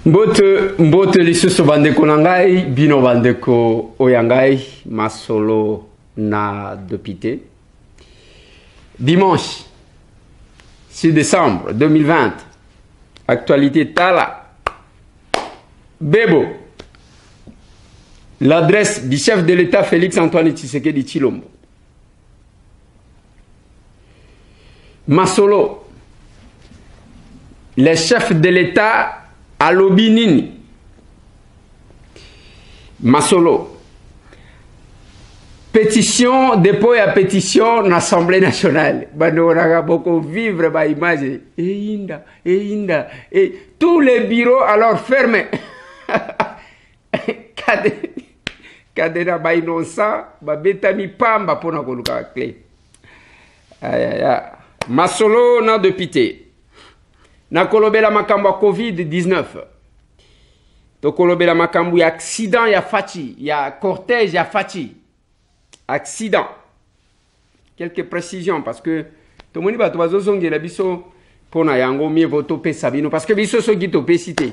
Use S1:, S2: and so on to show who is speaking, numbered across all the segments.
S1: Mbote lisusu bandeko na ngai bino bandeko oyangai masolo na député. Dimanche 6 décembre 2020, actualité Tala Bebo, l'adresse du chef de l'État Félix Antoine Tshisekedi Tshilombo. Masolo, les chefs de l'État à Lobinini. Masolo, pétition, dépôt à pétition dans l'Assemblée nationale. On a beaucoup vivre par image. Et tous les bureaux alors fermés. Kadena ba innocent, ba betami pamba pona koluka clé. Masolo na député. Na kolobela makambo ya COVID-19. To kolobela makambo ya accident ya Fachi, ya cortège ya Fachi. Accident. Quelques précisions parce que to moni ba to bazozongela biso pona yango mieux voto pe sabino parce que biso so gito pe cité.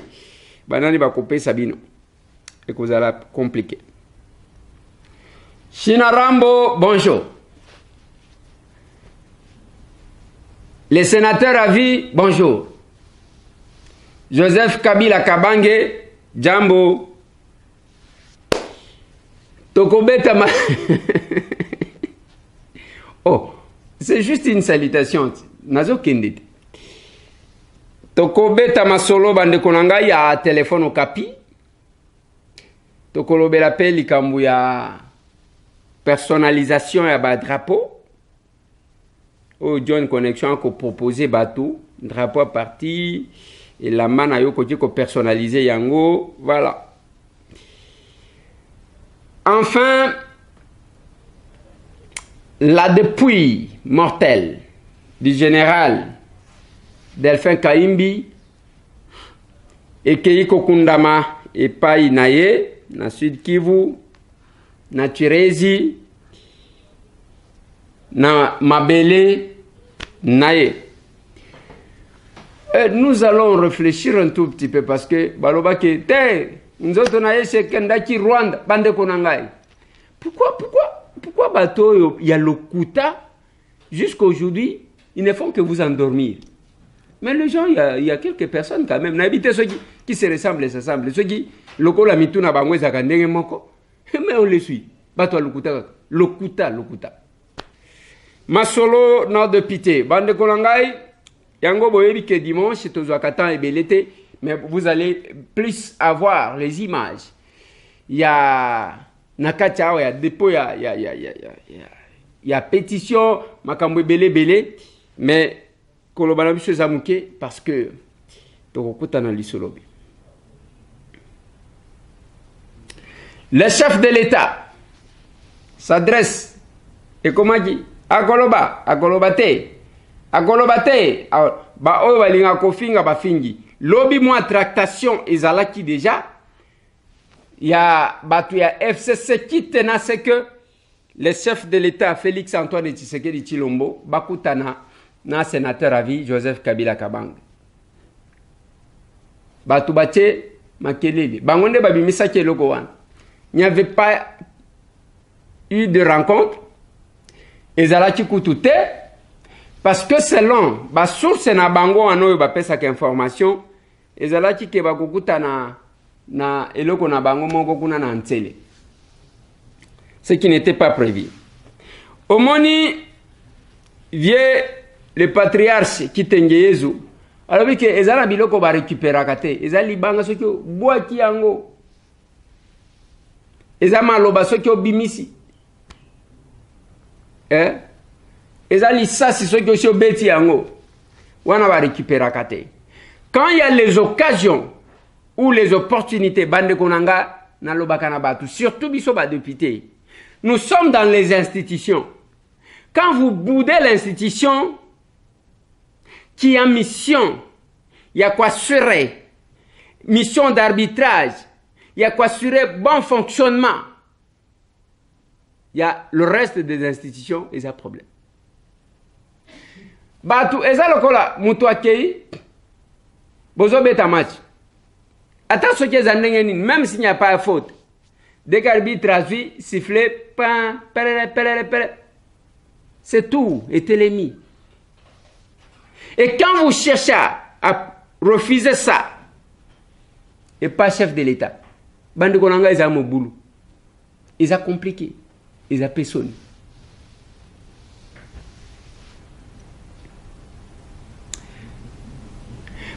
S1: Banani ba kopé sabino. Et que vous allez compliquer. China Rambo, bonjour. Les sénateurs à vie, bonjour. Joseph Kabila Kabange, Jambo. Tokobeta ma... Oh, c'est juste une salutation. Nazo kendite. Tokobeta masolo bande konanga ya téléphone au capi. Tokolobela pe likambu ya personnalisation ya ba drapeau. Oh, John Connection ko proposer bateau, drapeau à partir et la mana yo ko personnaliser yango, voilà. Enfin, la dépouille mortelle du général Delphin Kaimbi et Keiko Kundama et Pai Naye na Sud Kivu, na Tirezi, na Mabele, Naye. Nous allons réfléchir un tout petit peu parce que baloba ke te nous autres naye c'est Kendaki Rwanda bande konangai. Pourquoi bateau il y a le Kuta jusqu'à aujourd'hui ils ne font que vous endormir. Mais les gens il y a quelques personnes quand même n'habitez ceux qui se ressemblent ceux qui lokola mituna bangwe za kandenge moko mais on les suit. Bateau le Kuta. Masolo na député bande konangai. Yango boyebi que dimanche tozwakatan ebelete mais vous allez plus avoir les images. Il y a nakata ya dépôt il y a pétition makambo belé mais kolobana biso zamuke parce que tokokuta na lisolobi. Le chef de l'État s'adresse et comment dit akolobate ba oyo balinga kofinga bafingi lobi mwa tractation ezalaki déjà ya batu ya FCC qui tena c'est que le chef de l'État Félix Antoine Tshisekedi Tshilombo bakutana na sénateur à vie Joseph Kabila Kabange batu bache makelele bangonde babimisa keloko wana il n'y avait pas eu de rencontre ezalaki kutute. Parce que selon ba source na bango anoyo ba pesa ka information ezalaki ke bakukuta na eloko na bango moko kuna na ntele. Ce qui n'était pas prévu. Omoni vie le patriarche Kitengeyezu alors que ezala biloko ba récupérer kate ezali banga soki boaki yango ezama loba soki obimisi ezali sasi soki osho beti yango wana ba récupérer kate. Quand il y a les occasions ou les opportunités bande konanga na lobaka na batu surtout biso ba député nous sommes dans les institutions. Quand vous boudez l'institution qui a mission, il y a quoi assurer mission d'arbitrage, il y a quoi assurer bon fonctionnement, il y a le reste des institutions et ça problème. Batu eza lokola mutu akei bozo beta match Attention que les même s'il n'y a pas de faute. Dès que l'arbitre traduit, siffler, c'est tout, et télémie. Et quand vous cherchez à refuser ça, et pas chef de l'État, Bande Konanga, ils ont mon boulot. Ils ont compliqué. Ils ont personne.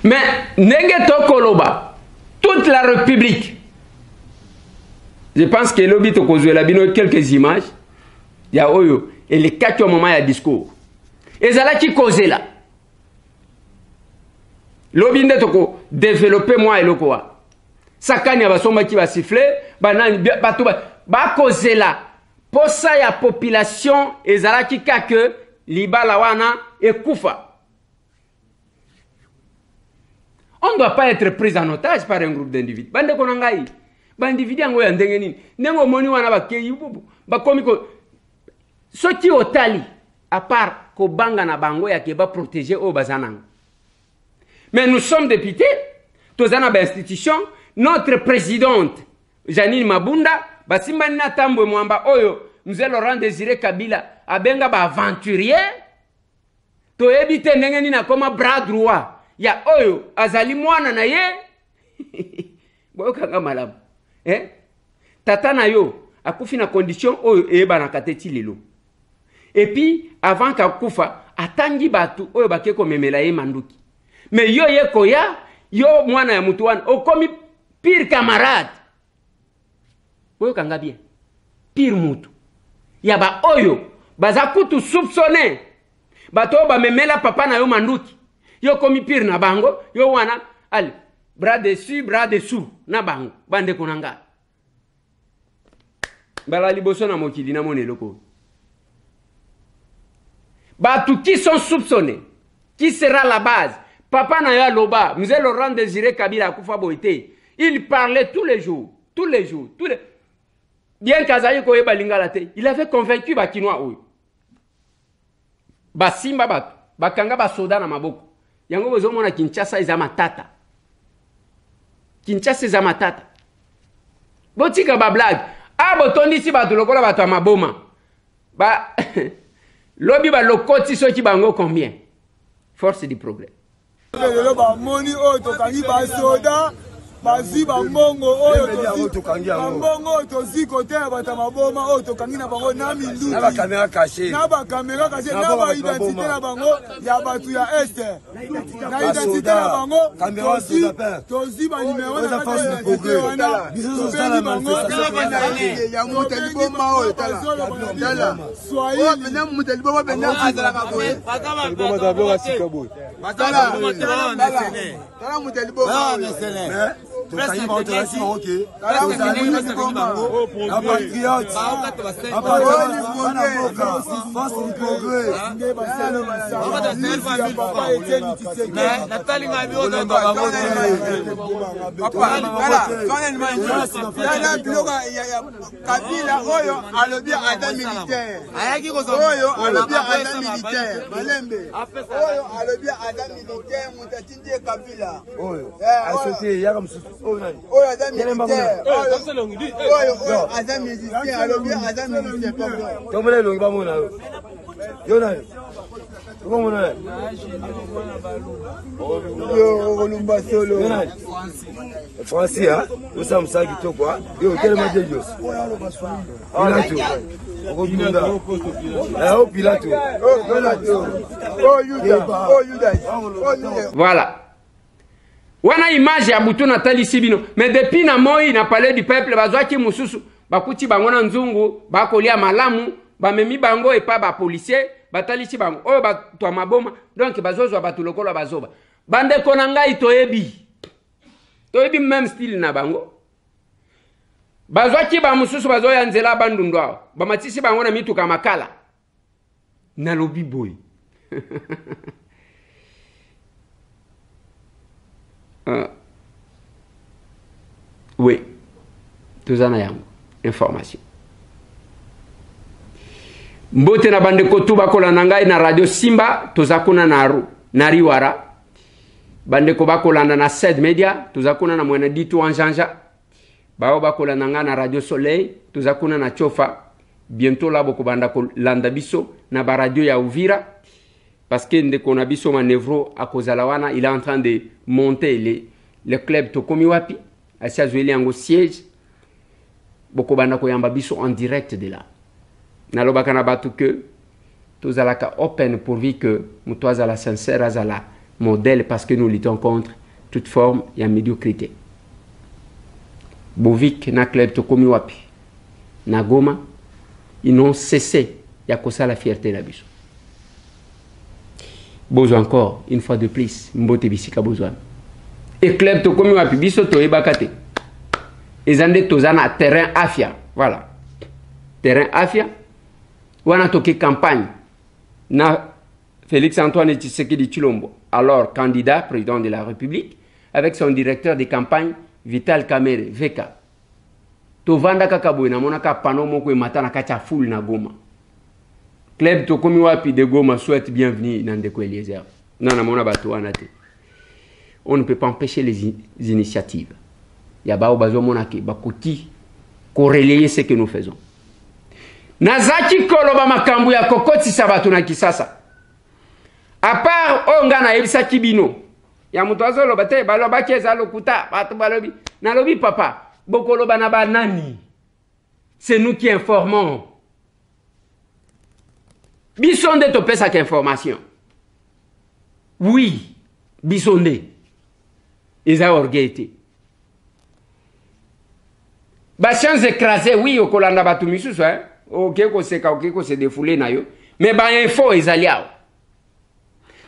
S1: Mais, Negeto Koloba, toute la République, je pense que l'objet de quelques images, il y a Oyo, et les 4 moments, il y a discours. Et ça là qui cause là. L'objet de développer moi et le quoi. Sakani va somba qui va siffler, ba cause là. Pour ça, il y a population, et ça là qui que Libala wana et Koufa. On ne doit pas être pris en otage par un groupe d'individus. Bande konangai. Bandividu yango ya ndenge nini. Nengo moni wana ba keyi bubu. Ba komiko. Soti otali à part ko banga na bango ya ke ba protéger o bazanang. Mais nous sommes députés, tozana ba institution, notre présidente Janine Mabunda, basimba na tambo mwamba oyo, Mzee Laurent Désiré Kabila abenga ba aventurier. To ebite ndenge nini na koma bras droit. Ya oyo azali mwana na ye boyo kanga malamu tata na yo akufi na condition oyo eba na kateti lelo et puis avant kakufa atangi batu oyo bakeko memela ye manduki mais yo ye koya yo mwana ya mutu wana okomi pire camarade boyo kanga bien pire mutu ya ba oyo baza kutu soupçonner bato ba memela papa na yo manduki yo komi pire na bango, yo wana, allez, bras dessus, bras dessous, na bango, bande konanga. Bala liboso na mokili na mone loko. Batu qui sont soupçonnés, qui sera la base? Papa na ya loba, Mzee Laurent Désiré Kabila Kufa Boité, il parlait tous les jours. Bien qu'Azaï koye balingala te, il avait convaincu ba Kinois oyo. Ba simba batu, ba kanga ba soda na maboko. Yango bozo mona Kinshasa eza matata. Kinshasa eza matata. Botika ba blague. Ah botondi si batu lokola batu maboma. Ba lobi ba lokoti so ki bango combien? Force du progrès.
S2: Lelo ba moni o to kangi ba soda. Bazi bambongo oyo tokangi yango bambongo tozi côté bata maboma oyo tokangi na bango na minduki na ba caméra cachée na ba identité na bango ya batu ya est na identité na bango tozi ba numéro na identité wana tozi bango ya muteli bomba oyo tala swahili mena muteli bomba benda azala ka boye bomba za boka sikaboy tala muteli bomba Tokangi bango tokangi bango ke tozali bango la patriote force du progrès Kabila oyo alobi ata militaire oyo alobi ata militaire Malembe oyo alobi ata militaire mutatindi Kabila oyo asote yaka oyo aza militaire oyo aza musicien alobi aza musicien tomona elongi bamona yo nani okomona yo okolumba solo Francis osa mosala kitoko yo otelema te jos Pilato Pilato
S1: voilà. Wana image ya butu na tali sibino. Mais depuis na moi na palais du peuple bazwaki mususu bakuti bango na nzungu bakolia malamu bamemi bango et pas ba policier batali si bango oyo batwa maboma donc bazozwa batu lokolo bazoba bande konangai toyebi même style na bango bazwaki ba mususu bazoya nzela bandundu awo bamatisi bango na mituka makala na lobi boy oui, tous en ayant information. Mbote na bande kotuba kola nangai na radio Simba tozakuna naru nariwara bande ko bakolanda na SED Media tuzakuna na mwena ditu anjanja bao bakolanda nga na Radio Soleil tuzakuna na Chofa bientôt là boko banda ko landa biso na ba radio ya Uvira parce que ndeko na biso manevro akozalawana il est en train de monter le club Tokomi Wapi asia zweli yango siège boko banda ko yamba biso en direct de là na lobaka na batu que tozalaka open pourvu que mutoza la sincère azala modèle parce que nous luttons contre toute forme de médiocrité. Bovik na club Tokomi Wapi na Goma ils n'ont cessé ya kosa la fierté la biso. Besoin encore une fois de plus mbote bisika besoin. Et club Tokomi Wapi biso toyebakate. Ezande tozana terrain afia, voilà. Terrain afia wana toke campagne na Félix Antoine Tshisekedi Tshilombo, alors candidat président de la République, avec son directeur de campagne, Vital Kamerhe, VK. Tovanda kakabwe na monaka pano moko matana kacha full na Goma. Club Tokomi Wapi de Goma souhaite bienvenue dans Ndeko Eliezer. Non, na mona bato anate. On ne peut pas empêcher les initiatives. Yaba obazo monake bakuti corréler ce que nous faisons. Nazaki koloba makambu ya kokoti sabatu na kisasa. À part onga na ebisa kibino ya mutu azoloba te baloba keza lokuta batu balobi na lobi papa bokoloba na banani c'est nous qui informons bisonde to pesa ka information oui bisonde eza orgueil ba chance écrasé oui okolanda batu misusu hein ok ko seka ok ko se défouler na yo mais ba info ezaliao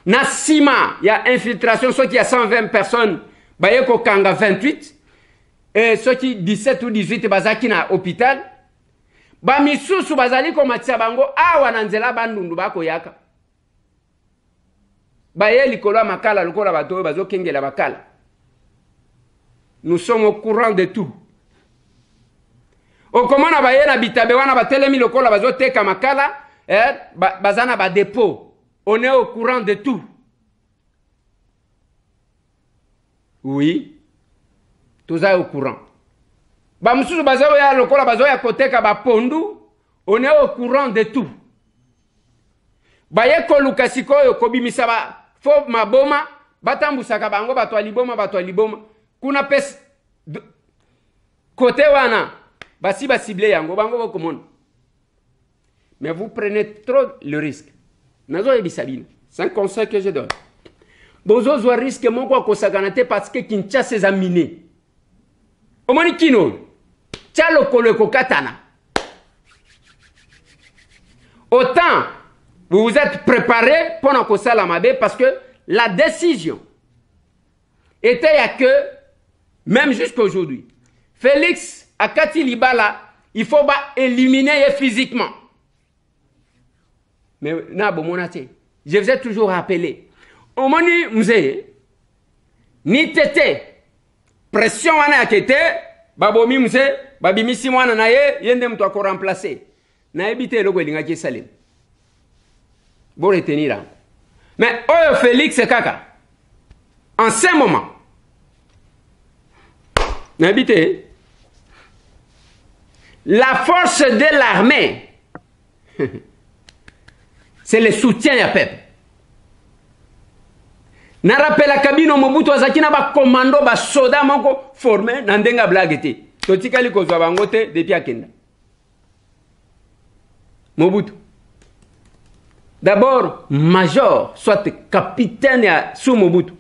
S1: na sima, il y a infiltration, soit qui y a 120 personnes, bah y a kanga 28, et soit qui 17 ou 18 bazaki na hôpital, bah misusu bazali ko matisa bango, wananzela bandundu bako yaka. Bah y a likolo makala, likolo bato, bazo kenge la bakala. Nous sommes au courant de tout. Au comment na baye na bitabe wana batelemi lokola bazo teka makala, bazana ba dépôt. On est au courant de tout. Oui. Tout ça est au courant. Bamsusu bazao ya lokola bazao ya koteka ba pondu. On est au courant de tout. Baye koluka sikoyo kobimisa ba fo maboma batambusaka bango batwa liboma. Kuna pes côté wana basi ba ciblé yango bango bokomona. Mais vous prenez trop le risque. C'est un conseil que je donne. Bozo zo risque mon quoi kosaganate parce que Kinshasa est miné. Omoni kino. Tchalo koleko katana. Autant vous vous êtes préparé pour na kosala mabe parce que la décision était à que même jusqu'à aujourd'hui Félix Akati Libala il faut pas éliminer physiquement. Mais je vous ai toujours rappelé. Au moni mzee, ni tete, pression wana akete, babomi mzee, babimisi mwana na ye, yende mtu ako remplacer. Na ebite logo elinga ki salim. Bon retenir. Mais oyo Félix kaka, en ce moment, na ebite, la force de l'armée, c'est le soutien ya peuple. Na rappela kabino Mobutu azakina ba commando ba soda moko formé na ndenga blague te. Totikali kozwa bango te depuis akenda. Mobutu. D'abord major soit capitaine ya sous Mobutu.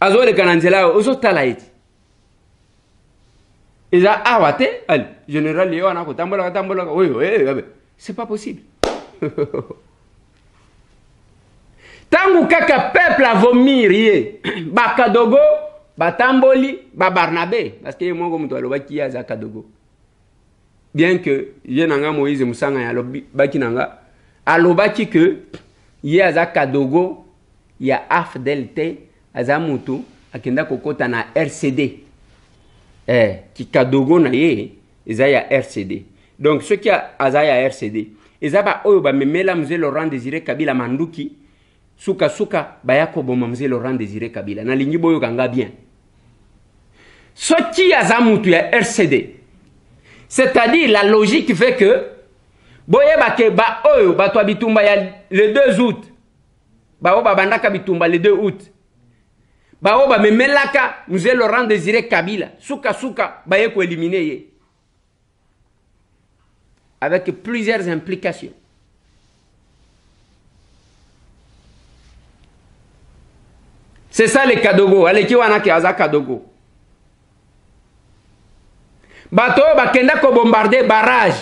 S1: Azole kananzela ozotala eti. Eza awate al général Léo ana ko tambola oui c'est pas possible. Tangu kaka peuple a vomir ye Bakadogo Batamboli Barnabé parce que mongo muto aloba ki ya Zakadogo bien que ye nanga Moïse Musanga ya lobi baki nanga aloba ki que ye Zakadogo ya AFDLT azamutu akenda kokota na RCD ki Kadogo na ye eza ya RCD donc ce qui a azaya RCD eza ba oyo ba memela mzee Laurent Désiré Kabila Manduki suka suka bayako bomamze Laurent Désiré Kabila na lingi boyo kanga bien soki azamutu ya RCD, c'est-à-dire la logique fait que boyeba ke ba oyo bato bitumba ya le 2 août bao babandaka bitumba le 2 août bao ba memelaka mzee Laurent Désiré Kabila suka suka baye ko éliminer ye avec plusieurs implications. C'est ça les Kadogo. Aleki wana ki aza Kadogo. Bato bakenda ko bombarder barrage.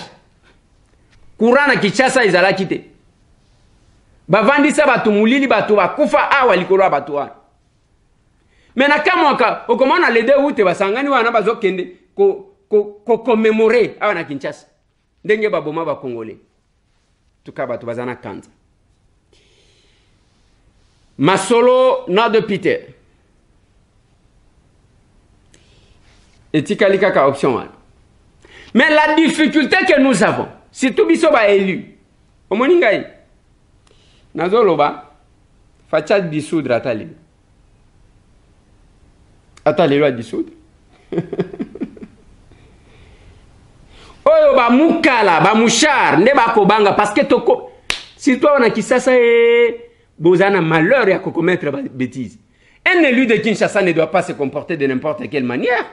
S1: Courant na Kinshasa izala kite. Bavandisa batu mulili batu bakufa awa likolo batu wana. Mais na kamwaka okomona le 2 août basangani wana bazokende ko commémorer awa na Kinshasa. Ndenge baboma ba Congolais. Tuka batu bazana kanza. Masolo Nado Peter. Et tikalika ka option. Mais la difficulté que nous avons, si tout biso ba élu, omoningai. Nazoloba, facha dissoudre atali. Atali loi dissoudre. Oyo ba mukala, ba mouchard, ne ba kobanga parce que toko si toi on a Kinshasa Bozana malheur à commettre des bêtises. Un élu de Kinshasa ne doit pas se comporter de n'importe quelle manière.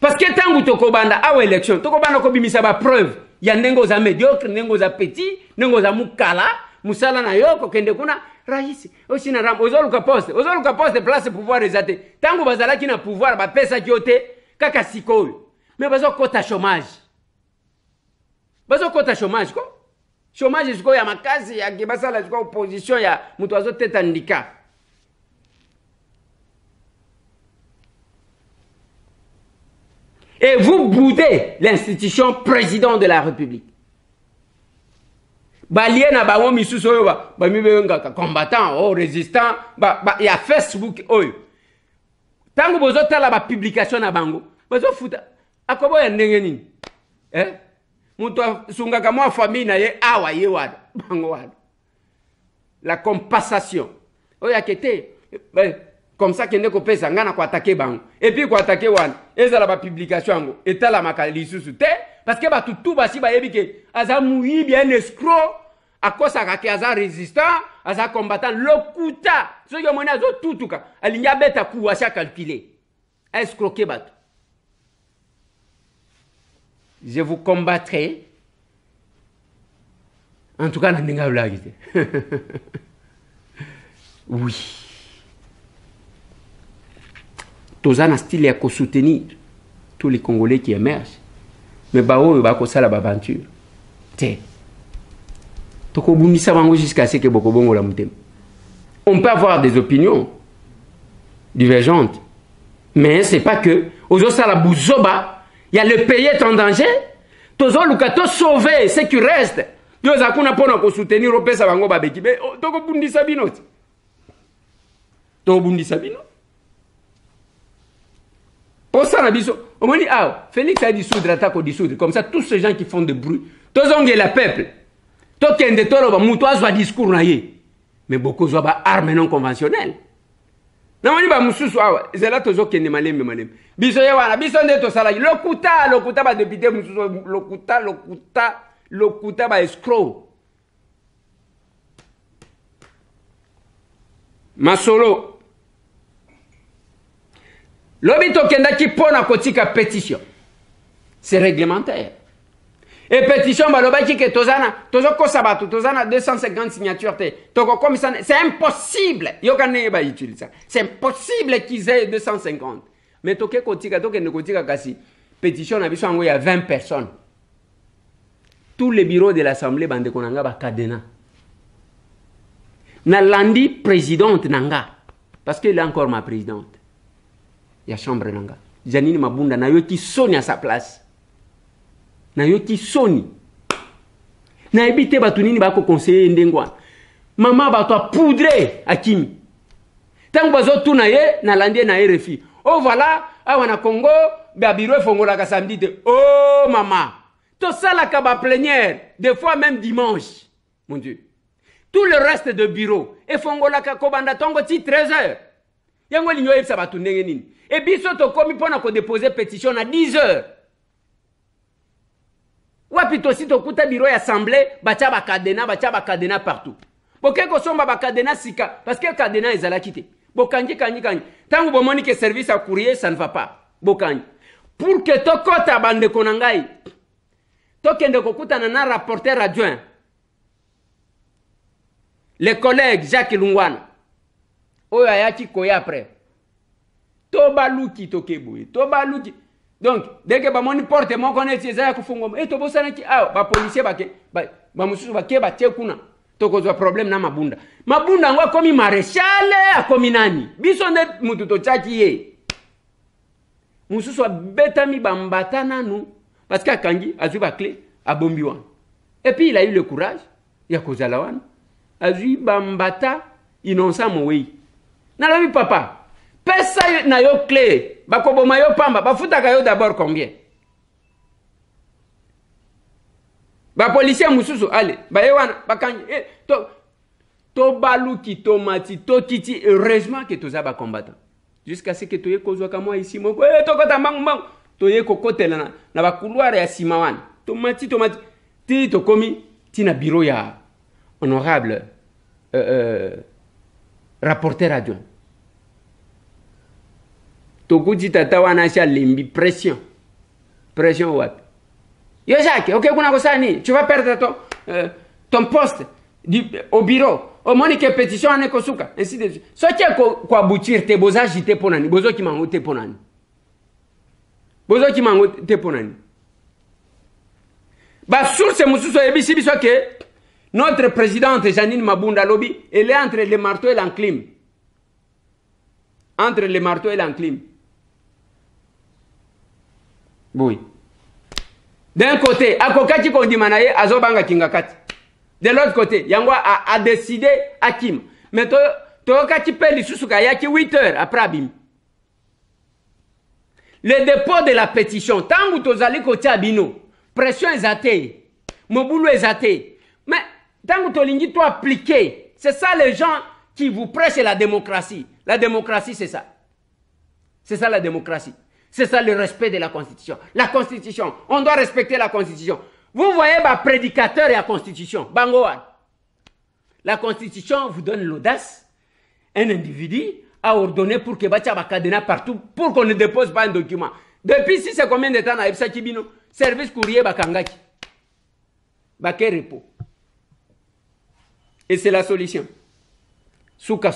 S1: Parce que tant que tu as une élection, tu as une preuve. Il y a des médiocres, des petits, des mukala, musala na yoko, kende kuna, raïs. Aussi na ram, ozoluka poste place pouvoir résater. Tant que bazala qui na pouvoir, ba pesa kiote, kaka sikoyo. Mais bazo kota chômage. Bazo kota chômage quoi? Chômage siko ya makazi ya kibasala siko opposition ya mtu azote handicap. Et vous boudez l'institution président de la République. Balien na ba womi suso ba mibenga combattant oh résistant ya Facebook oyo. Tango bozota la ba publication na bango. Bazo futa akobo ya ndenge nini? Mutu sunga kama famille na ye awa ye wada bango wada. La compensation. Oya kete comme ça kende ko pesa ngana ko attaquer bango. Et puis ko attaquer wana. Ezala ba publication ngo etala makali susu te parce que ba tutu basi ba yebi ke aza muyi bien escroc akosa ka ke aza résistant, aza combattant lokuta. So yo mona zo tutuka alinya beta ku washa calculer. Escroquer batu. Je vous combattrai. En tout cas, oui. Tous un style à soutenir tous les Congolais qui émergent. Mais bao il va ça la aventure. Jusqu'à ce que on peut avoir des opinions divergentes, mais c'est pas que aux autres la bouzoba. Il y a le pays est en danger. Tozo lukato sauver ce qui reste. Yo zakuna pona ko soutenir o pesa bango babeki. Mais toko bundisa bino. To bundisa bino. Pour ça na biso, on m'a dit ah, Félix a dissoudre attaque dissoudre comme ça tous ces gens qui font de bruit. Tozo ngela peuple. To kende tolo ba muto azwa discours na ye. Mais beaucoup zo ba armes non conventionnelles. Na moni ba mususu awa, zela tozo kende malembe. Biso ye wana, biso nde to sala. Lokuta ba député mususu, lokuta ba escroc. Masolo. Lobito kenda ki pona kotika pétition. C'est réglementaire. Et pétition balobaki ke tozana, tozo kosabatu, tozana 250 signatures te. Toko comme ça, c'est impossible. Yokane ba utiliser. C'est impossible qu'ils aient 250. Mais toke kotika kasi pétition na biso ngo ya 20 personnes. Tous les bureaux de l'Assemblée bande konanga ba cadena. Na landi présidente nanga parce qu'elle est encore ma présidente. Ya chambre nanga. Janine Mabunda na yoki soni à sa place. Na yoki soni. Na ebite batunini bako conseiller ndengwa. Mama bato poudre akimi. Tango bazo tuna ye na landie na RFI. Oh voilà, awa na Congo, ba bureau fongola ka samedi te. Oh mama. To sala ka ba plénière, des fois même dimanche. Mon Dieu. Tout le reste de bureau, et fongola kobanda tongo ti 13h. Yango linyo yebisa batu ndenge nini. Et biso to komi pona ko déposer pétition à 10h. Wapi to si to kuta bureau ya assemblée, bacha ba cadena partout. Boke ko somba ba cadena sika parce que cadena ezala kité. Bokanji kanji. Tangu bomoni que service à courrier ça ne va pas. Bokanji. Pour que to kota bande konangai. To kende ko kuta na rapporteur adjoint. Les collègues Jacques Lungwana. Oya yaki koya après. Toba luki tokebouye. Toba luki. Donc, dès que bamoni porte mon connaît ça kufungo. Et to bosana ki ah ba policier ba mususu ba keba kuna. Toko zo problème na mabunda. Mabunda ngwa komi maréchal a komi nani. Biso nde mutu to chaki ye. Mususu betami bambata nanu parce que kangi azu ba clé a bombiwan. Et puis il a eu le courage ya kozalawan. Azui bambata innocent moui. Nalobi papa, pesa na yo clé, bakoboma yo pamba, bafutaka yo d'abord combien? Ba policier mususu allez, ba yewana bakanyi to baluki tomati to kiti heureusement que toza ba combattant. Jusqu'à ce que toye kozwa kamo ici moko to kota mangu toye kokotela na ba couloir ya simawan. Tomati ti to komi ti na bureau ya honorable rapporteur adjoint. Tokuti tata wana sha limbi pression wapi. Yo Jacques, ok kuna kosani, tu vas perdre ton poste au bureau. Au monique pétition ane kosuka, ainsi de suite. Soki kwa butir te boza jite ponani, bozo ki mango te ponani. Bozo ki mango te ponani. Ba source mususo ebisi biso ke notre présidente Janine Mabunda Lobi, elle est entre le marteau et l'enclume. Entre le marteau et l'enclume. Oui. D'un côté, Akokati Kondimanaye, Azobanga Kingakati. De l'autre côté, Yangwa a décidé Hakim. Mais Tokati Peli Susuka Yaki 8 heures après Abim. Le dépôt de la pétition, tant que Tozali Kotiabino, pression est athée, Moboulou est athée. Mais tant que Tolingi toi appliqué, c'est ça les gens qui vous prêchent la démocratie. La démocratie, c'est ça. C'est ça la démocratie. C'est ça le respect de la Constitution. La Constitution, on doit respecter la Constitution. Vous voyez, prédicateur et la Constitution. Bangoan. La Constitution vous donne l'audace. Un individu a ordonné pour que Bacha Bakadena partout, pour qu'on ne dépose pas un document. Depuis si c'est combien de temps à Ipsa Kibino, service courrier Bakangaki. Baké repos. Et c'est la solution. Souka.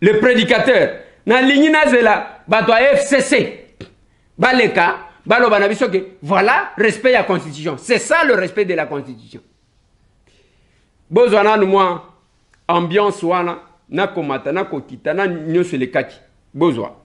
S1: Le prédicateur, na lignina zela, bato FCC, baleka, balo banabiso que voilà, respect à la Constitution. C'est ça le respect de la Constitution. Bozwana nous moi, ambiance wana, na komata, na kokita, na nyose le kaki. Bozwa.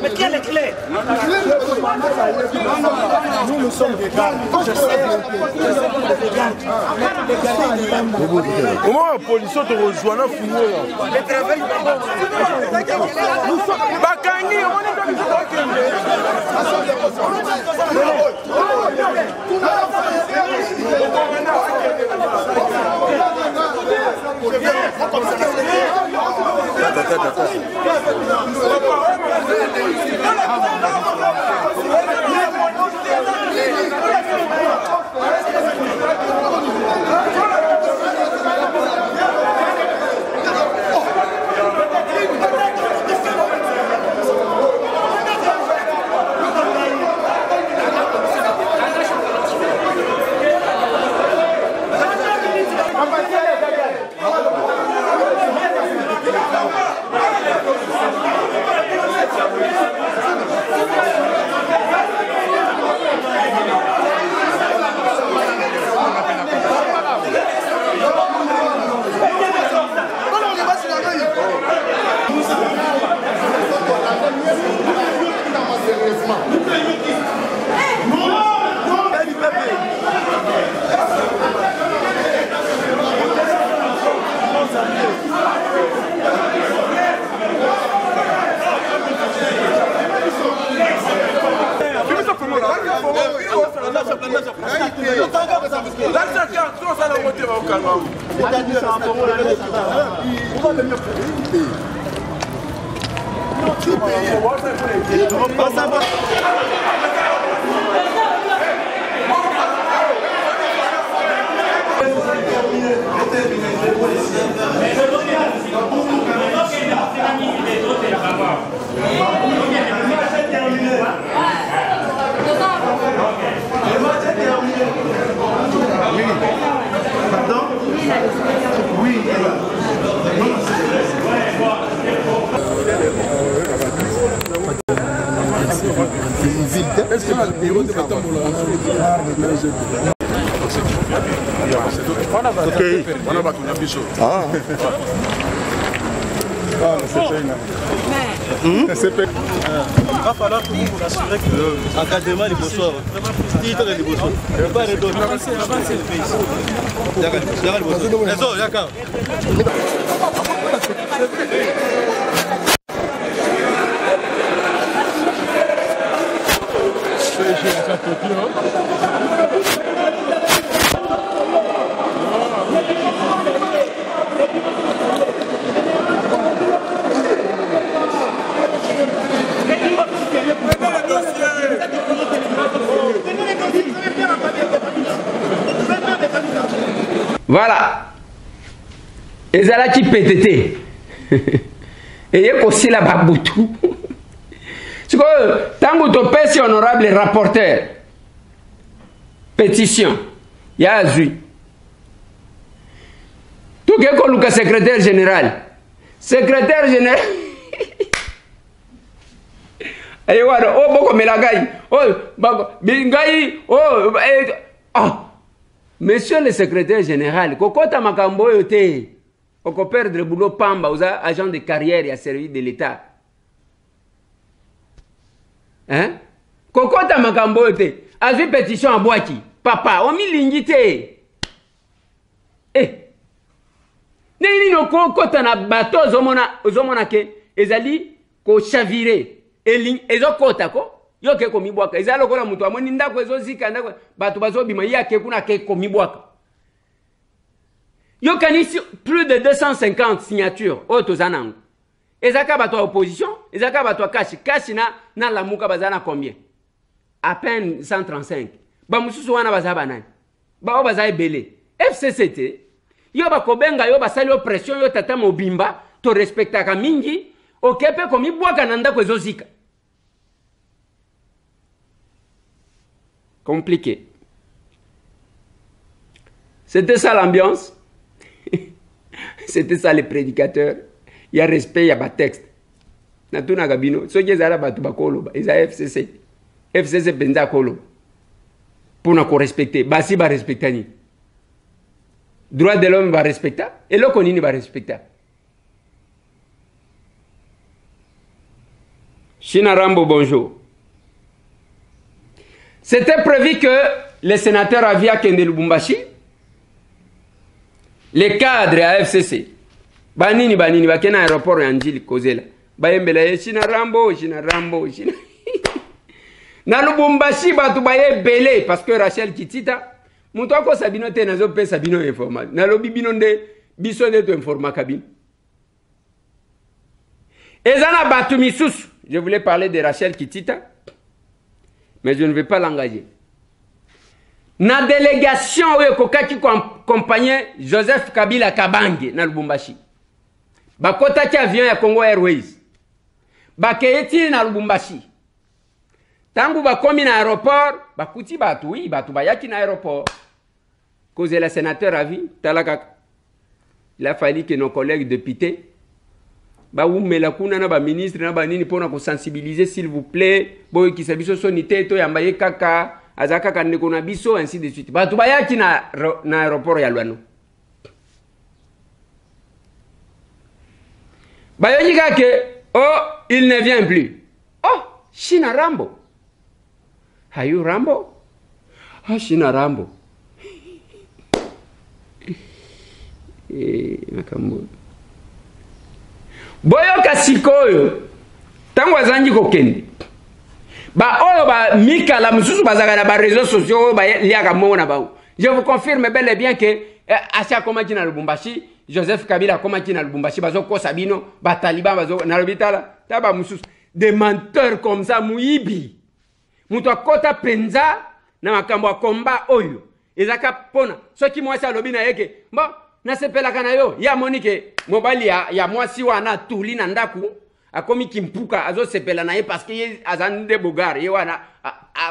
S3: Mais qui a les clés?
S2: Nous sommes des gars. Comment la police te rejoint là?
S4: Va falloir que vous assurez que l'encadrement est bonsoir. Titre est bonsoir. Pas de d'autres. D'accord.
S1: Voilà. Ezalaki PTT. Et aussi la baboutou. C'est que tant que tu pèses honorable rapporteur, pétition, il y a Azui. Tout que secrétaire général. Secrétaire général. Et voilà, oh, beaucoup melagai. Oh, bingai. Oh, monsieur le secrétaire général, kokota makambo yote. Oko perdre boulot pamba, aux agents de carrière et à service de l'État. Hein? Kokota makambo yote. Azui pétition à boaki. Papa, on mi lingité. Eh. Nini no kokota na bato zomona ke ezali ko chavire. Ezokota ko. Yo ke ko mibwaka. Ezalo ko na mutu amoni ndako ezozika ndako bato bazobima yake kuna ke ko mibwaka. Yo kanisi plus de 250 signatures au tozanango. Ezaka bato opposition, ezaka bato kashi na lamuka bazana combien? À peine 135. Ba mususu wana bazaba nani? Ba obaza ebele. FCCT yo ba kobenga yo basali oppression yo tata mobimba to respectaka mingi okepe ko mibwaka na ndako ezozika. Compliqué. C'était ça l'ambiance. C'était ça les prédicateurs. Il y a respect, il y a pas texte. Natuna Gabino, ce qui est à la batu bakolo, ils a FCC. FCC benza kolo. Pour nous respecter, basi va respecter ni. Droit de l'homme va respecter et le konini va respecter. China Rambo, bonjour. C'était prévu que les sénateurs Avia Kende Lubumbashi, les cadres à FCC, banini bakena aéroport Anjili Kozela, bayembela China Rambo. Na Lubumbashi batu baye belé parce que Rachel Kitita, muto ko sabino te nazo pe sabino informal. Na lobi binonde biso de to informa kabine. Ezana batu misus, je voulais parler de Rachel Kitita. Mais je ne vais pas l'engager. Na délégation qui accompagnait Joseph Kabila Kabange na Lubumbashi. Bakota ki avion ya Congo Airways. Bakeyeti na Lubumbashi. Tangu bakomi na aéroport, bakuti batu, oui, batu bayaki na aéroport. Cause le sénateur a vu, talaka. Il a fallu que nos collègues députés baumela kuna na ba ministre na ba nini pona ko sensibiliser s'il vous plaît boy ki sabiso sonité to yambaye kaka azaka kanne ko na biso ainsi de suite batu bayaki na aéroport ya Luano bayoji kake oh il ne vient plus oh China Rambo hayu Rambo ah China Rambo makambo boyo kasikoyo tango azangi kokende ba oyo ba mika la mususu bazaka na ba réseaux sociaux ba liaka mona ba je vous confirme bel et bien que asia komaki na Lubumbashi Joseph Kabila komaki na Lubumbashi bazo ko sabino ba taliban bazo na lobitala taba mususu des menteurs comme ça muibi muto akota penza na makambo ya komba oyo ezaka pona soki mwasi alobi na yeke bon nasepelaka na yo ya monike mobali ya mwasi wana tuli na ndaku akomi kimpuka azosepela na ye parce que ye azande bogare ye wana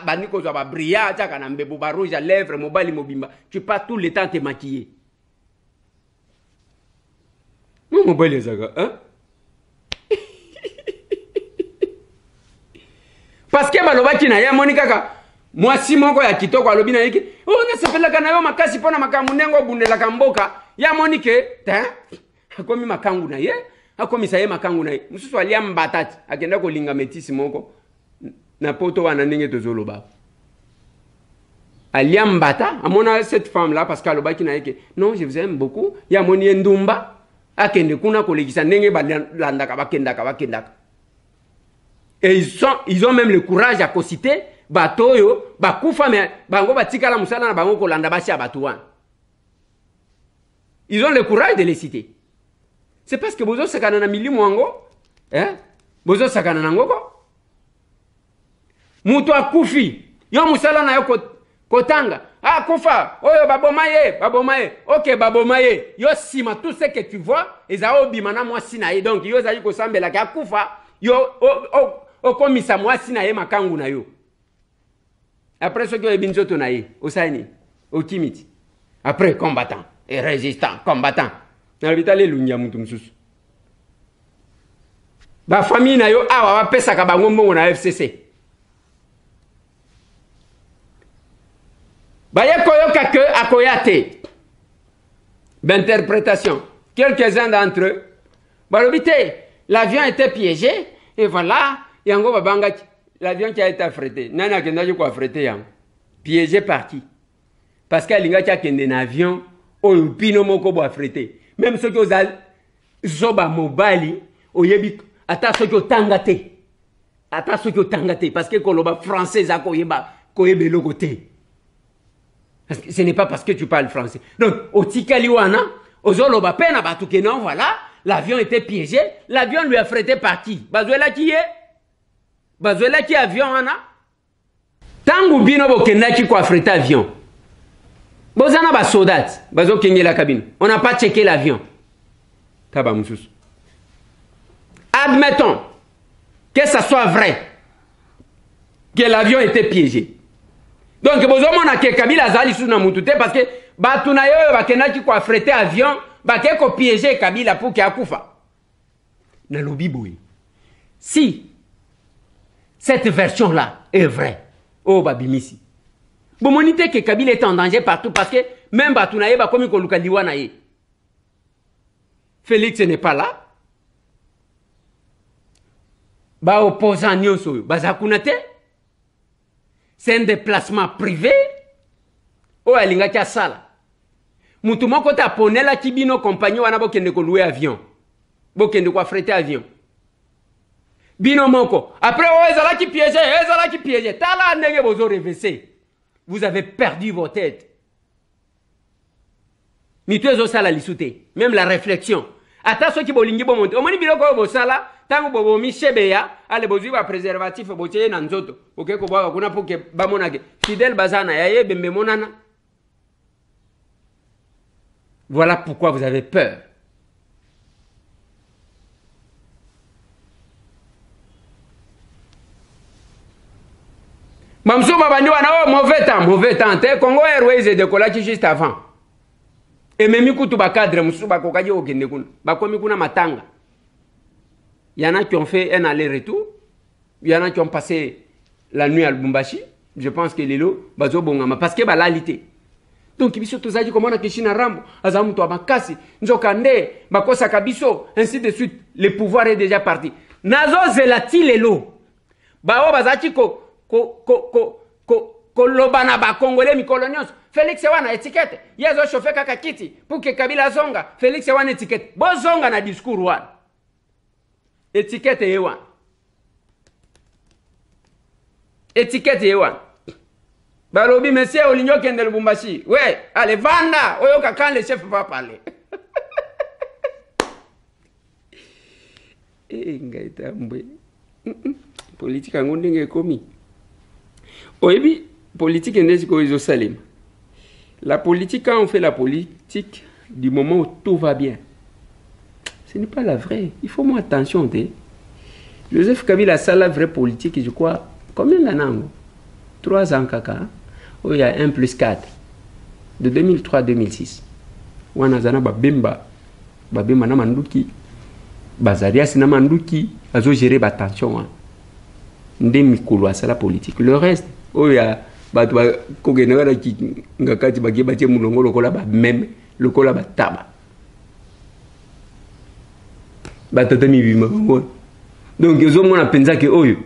S1: bandi kozwa babria atiaka na mbebo barouge à lèvres mobali mobimba tu pas tout le temps te maquiller non mobali ezaka hein parce que balobaki na ye amoni kaka mwasi moko ya kitoko alobi na yeke oh nasepelaka na yo makasi mpona makambo ndenge obundelaka mboka ya amoni ke akomi makangu na ye akomisa ye makangu na ye mosusu alia mbatati akenda kolinga metisi moko na poto wana ndenge tozoloba alia mbata amona cette femme là parce qu'alobaki na yeke non je vous aime beaucoup ya amoni ye ndumba akende kuna kolekisa ndenge balandaka bakendaka et ils ont même le courage à citer batoyo bakufa mais bango batikala musala na bango kolanda basi ya batu wana ils ont le courage de les citer. C'est parce que bozo sakana na milimu wango hein bozo sakana na ngoko mutu akufi yo musala na yo kotanga kufa oyo babomaye OK babomaye yo sima tout ce que tu vois ezao bimana mwasi na ye donc yo zali ko sambela ka kufa yo okomisa mwasi na ye makangu na yo après ce que ebinzoto na ye osani okimiti après combattant et résistant combattant na vitale lunya mutu mususu ba famille na yo awa bapesaka bango mbongo na FCC baye koyoka ke akoyate d'interprétation quelques-uns d'entre eux balobite l'avion était piégé et voilà yango babanga l'avion qui a été affrété nani akendaki ko affrété yango piégé par qui parce qu'alingaki akende na avion oyo pino moko bo affrété même ceux qui osal zoba mobali oyebi ata ceux qui otanga te parce que koloba français akoyeba koyebelo côté parce que ce n'est pas parce que tu parles français donc otikali wana ozoloba pena batu ke non voilà l'avion était piégé l'avion lui affrété par qui bazwela qui avion wana tangu bino bokendaki ko affrété avion bozana ba soldats bazo kenge la cabine on n'a pas checké l'avion taba mususu admettons que ça soit vrai que l'avion était piégé donc bozo mona ke Kabila zali suna mutu te parce que batu na yo bakendaki ko affrété avion bake ko piéger Kabila pour que akufa na lobi boy si cette version là est vraie oh babimisi bomonite que Kabila est en danger partout parce que même batu na ye ba komi ko luka liwa na ye Félix n'est pas là ba opposant nyonso bazakuna te c'est un déplacement privé o alinga kia sala mutu moko ta ponela kibino compagnie wana bokende ko louer avion bokende ko affréter avion bino moko après o ezala ki piégé tala ndenge bozo reverser vous avez perdu vos têtes ni tu ezo sala lisute même la réflexion ata soki bolingi bomonte omoni biloko bo sala tango bobo mishebeya ale bozwi ba préservatif botie na nzoto okeko bwa kuna poke bamonake fidèle bazana yaye bembe monana. Voilà pourquoi vous avez peur. Mamso babandi wana mauvais temps te Congo Airways décollaki juste avant. Et même kutu ba cadre musu ba kokaji okende kuna bakomi kuna matanga. Il y en a qui ont fait un aller-retour, il y en a qui ont passé la nuit à Lubumbashi. Je pense que les lots bazo bongama parce que ba lalité. Donc biso tozaji komona kishina rambo azamu to makasi nzokande bakosa kabiso ainsi de suite le pouvoir est déjà parti. Nazo zelati les lots. Bao bazaki kolobana ba congolais mikolonios Félix wana étiquette yezo chauffeur kaka kiti pour que Kabila zonga Félix wana étiquette bo zonga na discours wana étiquette yewan balobi monsieur olinyo kende Lubumbashi ouais allez vanda oyoka quand le chef va parler ngaita mbwe politique ngondenge komi oyebi politique ndezi ko izo salema La politique, quand on fait la politique, du moment où tout va bien, ce n'est pas la vraie. Il faut moins attention. Joseph Kabila a la vraie politique, je crois. Combien d'années? 3 ans, caca. Oh, il y a 1 plus 4. De 2003 à 2006. Wanazana babemba. Babemba na manduki. Bazarias na manduki. Azo gérer ba tension. Nde mikolo asala politique. Le reste, oh, il y a bato ba kogenera ki ngakati ba gebatie mulongo lokola ba meme lokola ba taba. Ba tata mi bima. Donc ils ont pensé que oyo.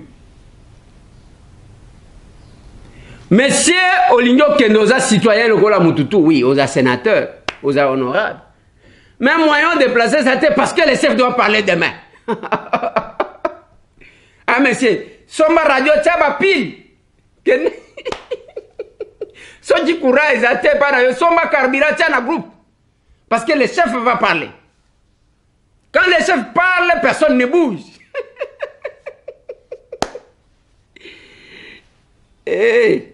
S1: Monsieur Oligno Kendoza citoyen lokola mututu, oui, aux sénateurs, aux honorables. Mais moyen de placer ça parce que le chef doit parler demain. Ah monsieur, Soma radio tchaba pile. Soji courage à te para Soma carburant tchana groupe. Parce que le chef va parler. Quand le chef parle, personne ne bouge. Eh,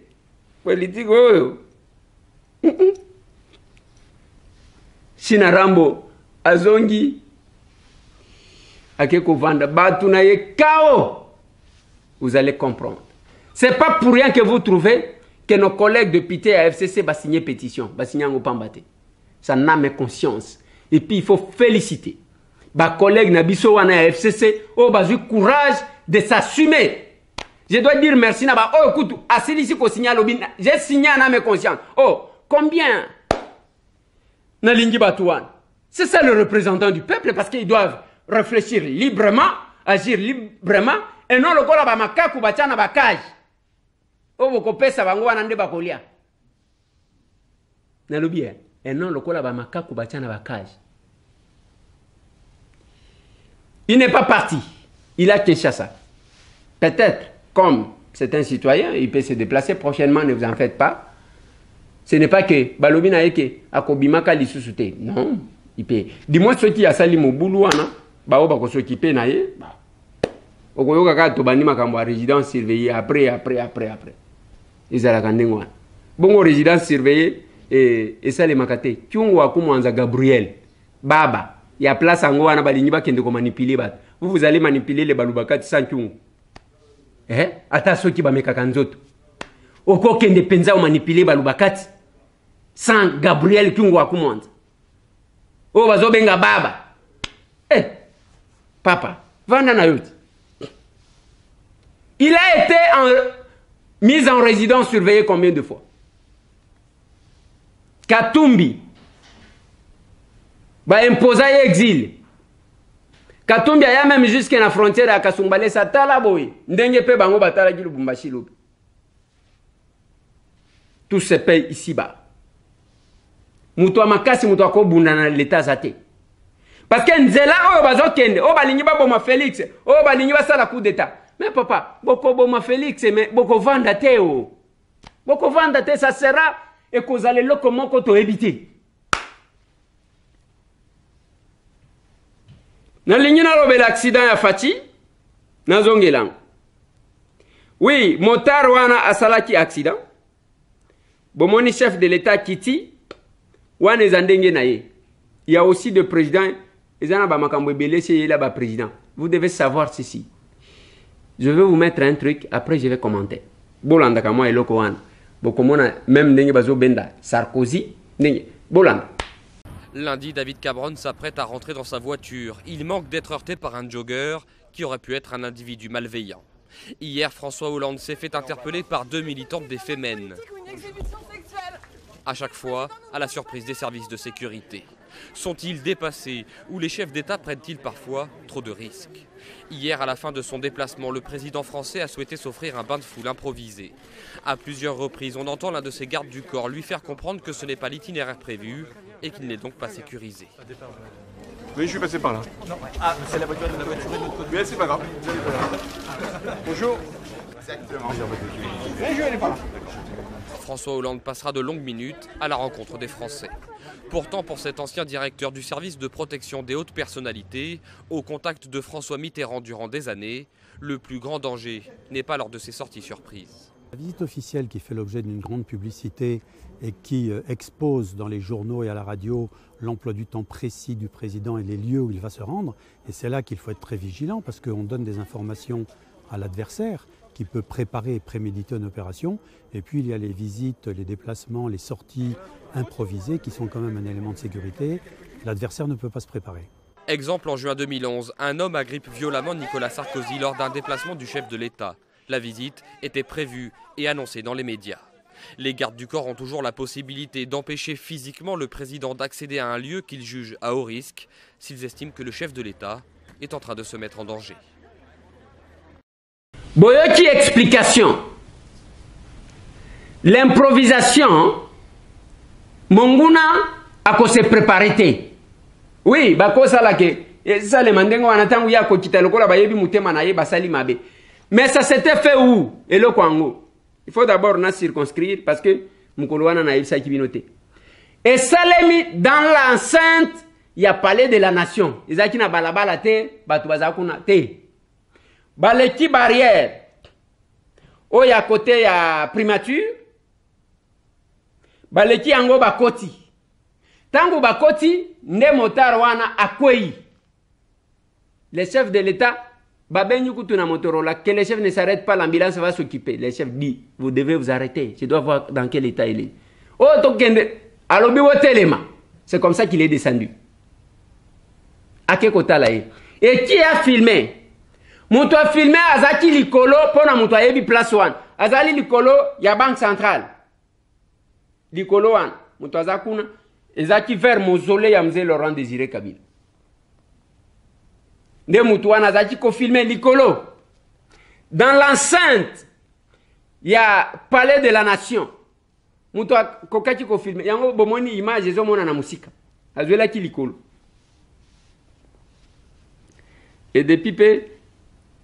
S1: politique oyo. Shinarambo azongi akeko vanda batu na ye kao. Vous allez comprendre. C'est pas pour rien que vous trouvez que nos collègues députés à FCC va signer pétition, va signer en pambate. Ça n'a mes conscience. Et puis il faut féliciter. Ba collègue Nabiso wana à FCC, oh bah eu courage de s'assumer. Je dois dire merci Naba. Oh écoute, assis ici qu'on signale j'ai signé à mes conscience. Oh, combien Nalingi Batouane. C'est ça le représentant du peuple parce qu'ils doivent réfléchir librement, agir librement et non le kola ba makaku bachana bakaj. Oh boko pesa bango wana nde bakolia. Nalobi et non le kola ba makaku bachana bakaj. Il n'est pas parti. Il a Kinshasa. Peut-être, comme c'est un citoyen, il peut se déplacer prochainement, ne vous en faites pas. Ce n'est pas que Balobi na eke akobimaka lisusu. Non, il peut. Dis-moi ceux qui a sali mo boulou wana, ba o ba ko s'occuper na ye. Okoyoka ka to bani makambo résidence surveillée après. Ils ala kandengo. Bongo résidence surveillée et ça les makate. Kyungu akumwanza Gabriel. Baba. Il y a place en Goana Baliniba qui est manipuler. Vous allez manipuler les Balubakat sans Kyungu. Eh? Attention qui va me kakanzoto. Oko kende penza ou manipuler Balubakat sans Gabriel Kyungu akumwanza. Oh bazo benga baba. Eh? Papa, vanda na yoti. Il a été mis en résidence surveillée combien de fois? Katumbi. Ba imposa exil. Katumbi aya même jusqu'à la frontière à Kasumbale satala boy. Ndenge pe bango batala ki Lubumbashi lobi. Tout se paye ici-bas. Muto makasi muto akobunda na l'état zate. Parce que nzela oyo bazokende, o balingi ba boma Félix, o balingi ba sala coup d'état. Mais papa, boko boma Félix mais boko vanda te o. Boko vanda te ça sera et kozale loko moko to éviter. Na lingina robe l'accident ya Fati na zongelang. Oui, motard wana asalaki accident. Bomoni chef de l'état Kiti wana ezandenge na ye. Il y a aussi de président ezana ba makambo ebele chez là ba président. Vous devez savoir ceci. Je vais vous mettre un truc après je vais commenter. Bolanda ka moi eloko wana. Bokomona même ndenge bazo benda Sarkozy ndenge Bolanda.
S5: Lundi, David Cameron s'apprête à rentrer dans sa voiture. Il manque d'être heurté par un jogger qui aurait pu être un individu malveillant. Hier, François Hollande s'est fait interpeller par 2 militantes des Femen. À chaque fois, à la surprise des services de sécurité. Sont-ils dépassés ou les chefs d'État prennent-ils parfois trop de risques? Hier, à la fin de son déplacement, le président français a souhaité s'offrir un bain de foule improvisé. À plusieurs reprises, on entend l'un de ses gardes du corps lui faire comprendre que ce n'est pas l'itinéraire prévu et qu'il n'est donc pas sécurisé.
S6: Oui, je suis passé par là. Non. Ah, c'est la voiture de l'autre côté. Mais c'est pas grave. Bonjour. Exactement. Oui, je vais aller par là.
S5: François Hollande passera de longues minutes à la rencontre des Français. Pourtant, pour cet ancien directeur du service de protection des hautes personnalités, au contact de François Mitterrand durant des années, le plus grand danger n'est pas lors de ses sorties surprises.
S7: La visite officielle qui fait l'objet d'une grande publicité et qui expose dans les journaux et à la radio l'emploi du temps précis du président et les lieux où il va se rendre. Et c'est là qu'il faut être très vigilant parce qu'on donne des informations à l'adversaire qui peut préparer et préméditer une opération. Et puis il y a les visites, les déplacements, les sorties improvisées qui sont quand même un élément de sécurité. L'adversaire ne peut pas se préparer.
S5: Exemple en juin 2011, un homme agrippe violemment Nicolas Sarkozy lors d'un déplacement du chef de l'État. La visite était prévue et annoncée dans les médias. Les gardes du corps ont toujours la possibilité d'empêcher physiquement le président d'accéder à un lieu qu'ils jugent à haut risque s'ils estiment que le chef de l'État est en train de se mettre en danger.
S1: Boyoki explication. L'improvisation, Monguna a se préparé. Oui, bako salake. Ça le mandengo anatangu ya ko kitalokola bayebi mutema na ye basali mabe. Mais ça s'était fait où? Et le Kwango. Il faut d'abord nous circonscrire parce que Mukoloana na ibsa kibinote. Et Salemi dans l'enceinte, il y a palais de la nation. Izaki na balabala te, batu bazakuna te. Baleki barrière. O ya côté ya primature. Baleki yango bakoti. Tango bakoti, nde motar wana akwei. Les chefs de l'État, Babenyu Kutuna Motorola, que les chefs ne s'arrêtent pas, l'ambulance va s'occuper. Les chefs disent, vous devez vous arrêter. Je dois voir dans quel état il est. Oh, Tokende, alobi wo telema. C'est comme ça qu'il est descendu. Akekota là. Et qui a filmé? Mouto a filmé Azaki Likolo, pona mouto a yebi place one. Azali Likolo, ya banque centrale. Likolo one. Mouto azakuna. Ezaki vers mausolée ya mzee Laurent Désiré Kabila. Nde mutu wana azaki ko filmer Likolo. Dans l'enceinte, il y a palais de la nation. Mutu kokaki ko filmer. Yango bomoni image ezo mona na musika. Azwela ki Likolo. Et depuis peu,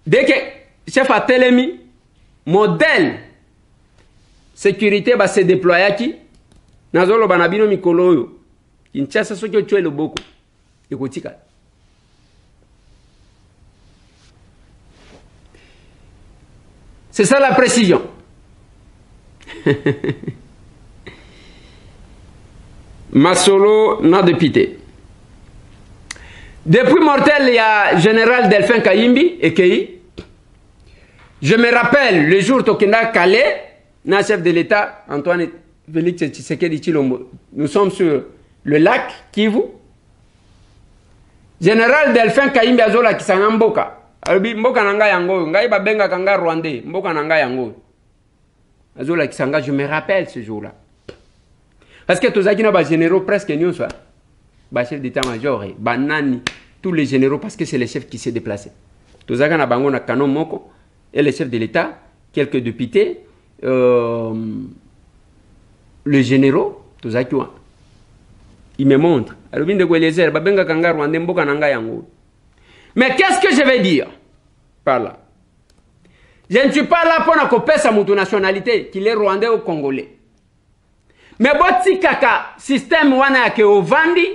S1: dès que chef a telemi, modèle sécurité va se déployer qui nazolo banabino mikolo yo. Kinshasa soki ochoe loboko. Ekotika. C'est ça la précision. Masolo n'a de pité. Depuis mortel, il y a général Delphin Kayimbi et Kei. Je me rappelle le jour où on a calé, le chef de l'État, Antoine Félix Tshisekedi Tshilombo. Nous sommes sur le lac Kivu. Général Delphin Kayimbi azola kisanga mboka. Albi mboka nanga yango, ngai babenga kanga Rwandais, mboka nanga yango. Azola kisanga, je me rappelle ce jour-là. Parce que tous les généraux presque nous soit. Chef d'état-major, banani, tous les généraux parce que c'est les chefs qui se déplacent. Tous les bango na canon moko et les chefs de l'État, quelques députés, les généraux, tous les ils me montrent. Mais qu'est-ce que je vais dire par là? Je ne suis pas là pour couper sa nationalité, qu'il est rwandais ou congolais. Mais si kaka système wana ke ovandi,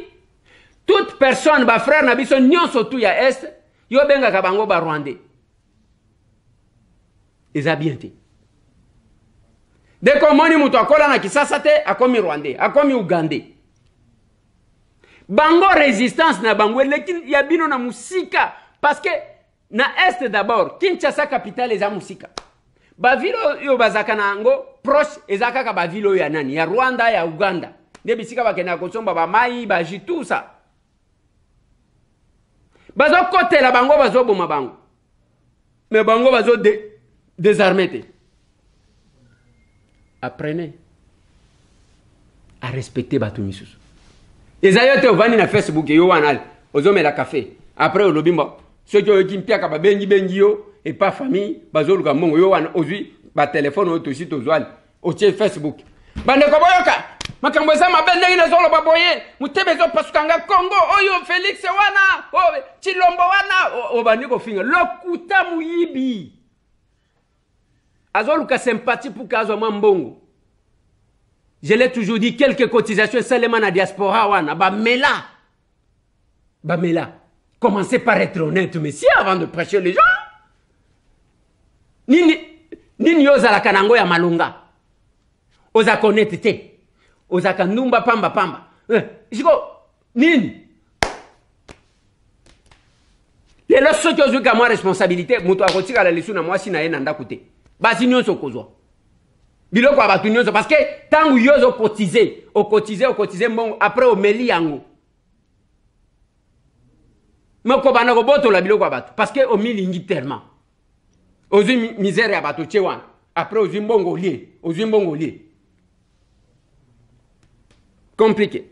S1: toute personne, ba frère na biso nyonso tu ya est, yo benga ka bango ba rwandais. Eza bien te. Dès qu'on moni mutu akola na Kisasa te, akomi rwandais, akomi ugandais. Bango résistance na bango lekin ya bino na musika parce que na est d'abord Kinshasa capitale eza musika. Ba vilo yo bazaka na ngo proche ezaka ka ba vilo ya nani ya Rwanda ya Uganda. Nde bisika bakena kosomba ba mai ba jitu ça. Bazo côté la bango bazo boma bango. Mais bango bazo désarmé. Apprenez à respecter batu misusu. Ezayote ovani na Facebook yo wanal ozome la café. Après au lobimba ceux qui ont kimpia ka bengi yo et pas famille bazoluka mongo yo wana ozui ba téléphone o tosi tozwali o tie Facebook. Bande ko boyoka makambo za mabende ina zolo baboye mutebezo pasukanga Congo oyo Félix wana o Tshilombo wana o bandi ko finga lokuta muyibi. Azoluka sympathie pour kazo mambongo. Je l'ai toujours dit, quelques cotisations seulement na diaspora wana bamela. Bamela. Commencez par être honnête, messieurs, avant de prêcher les gens. Nini nini yo ozalaka nango ya malonga ozaka honnête te ozaka ndumba pamba pamba siko nini lelo soki ozwi ka mwa responsabilité moto akotikala lisu na mwasi na ye na ndako te basi nyonso okozwa biloko ya bato nyonso parce que ntango yo okotize mbongo après omeli yango mokobanda kobotola biloko ya bato parce que omilingi tellement ozwi misère ya bato tie wana après ozwi mbongo olie compliqué.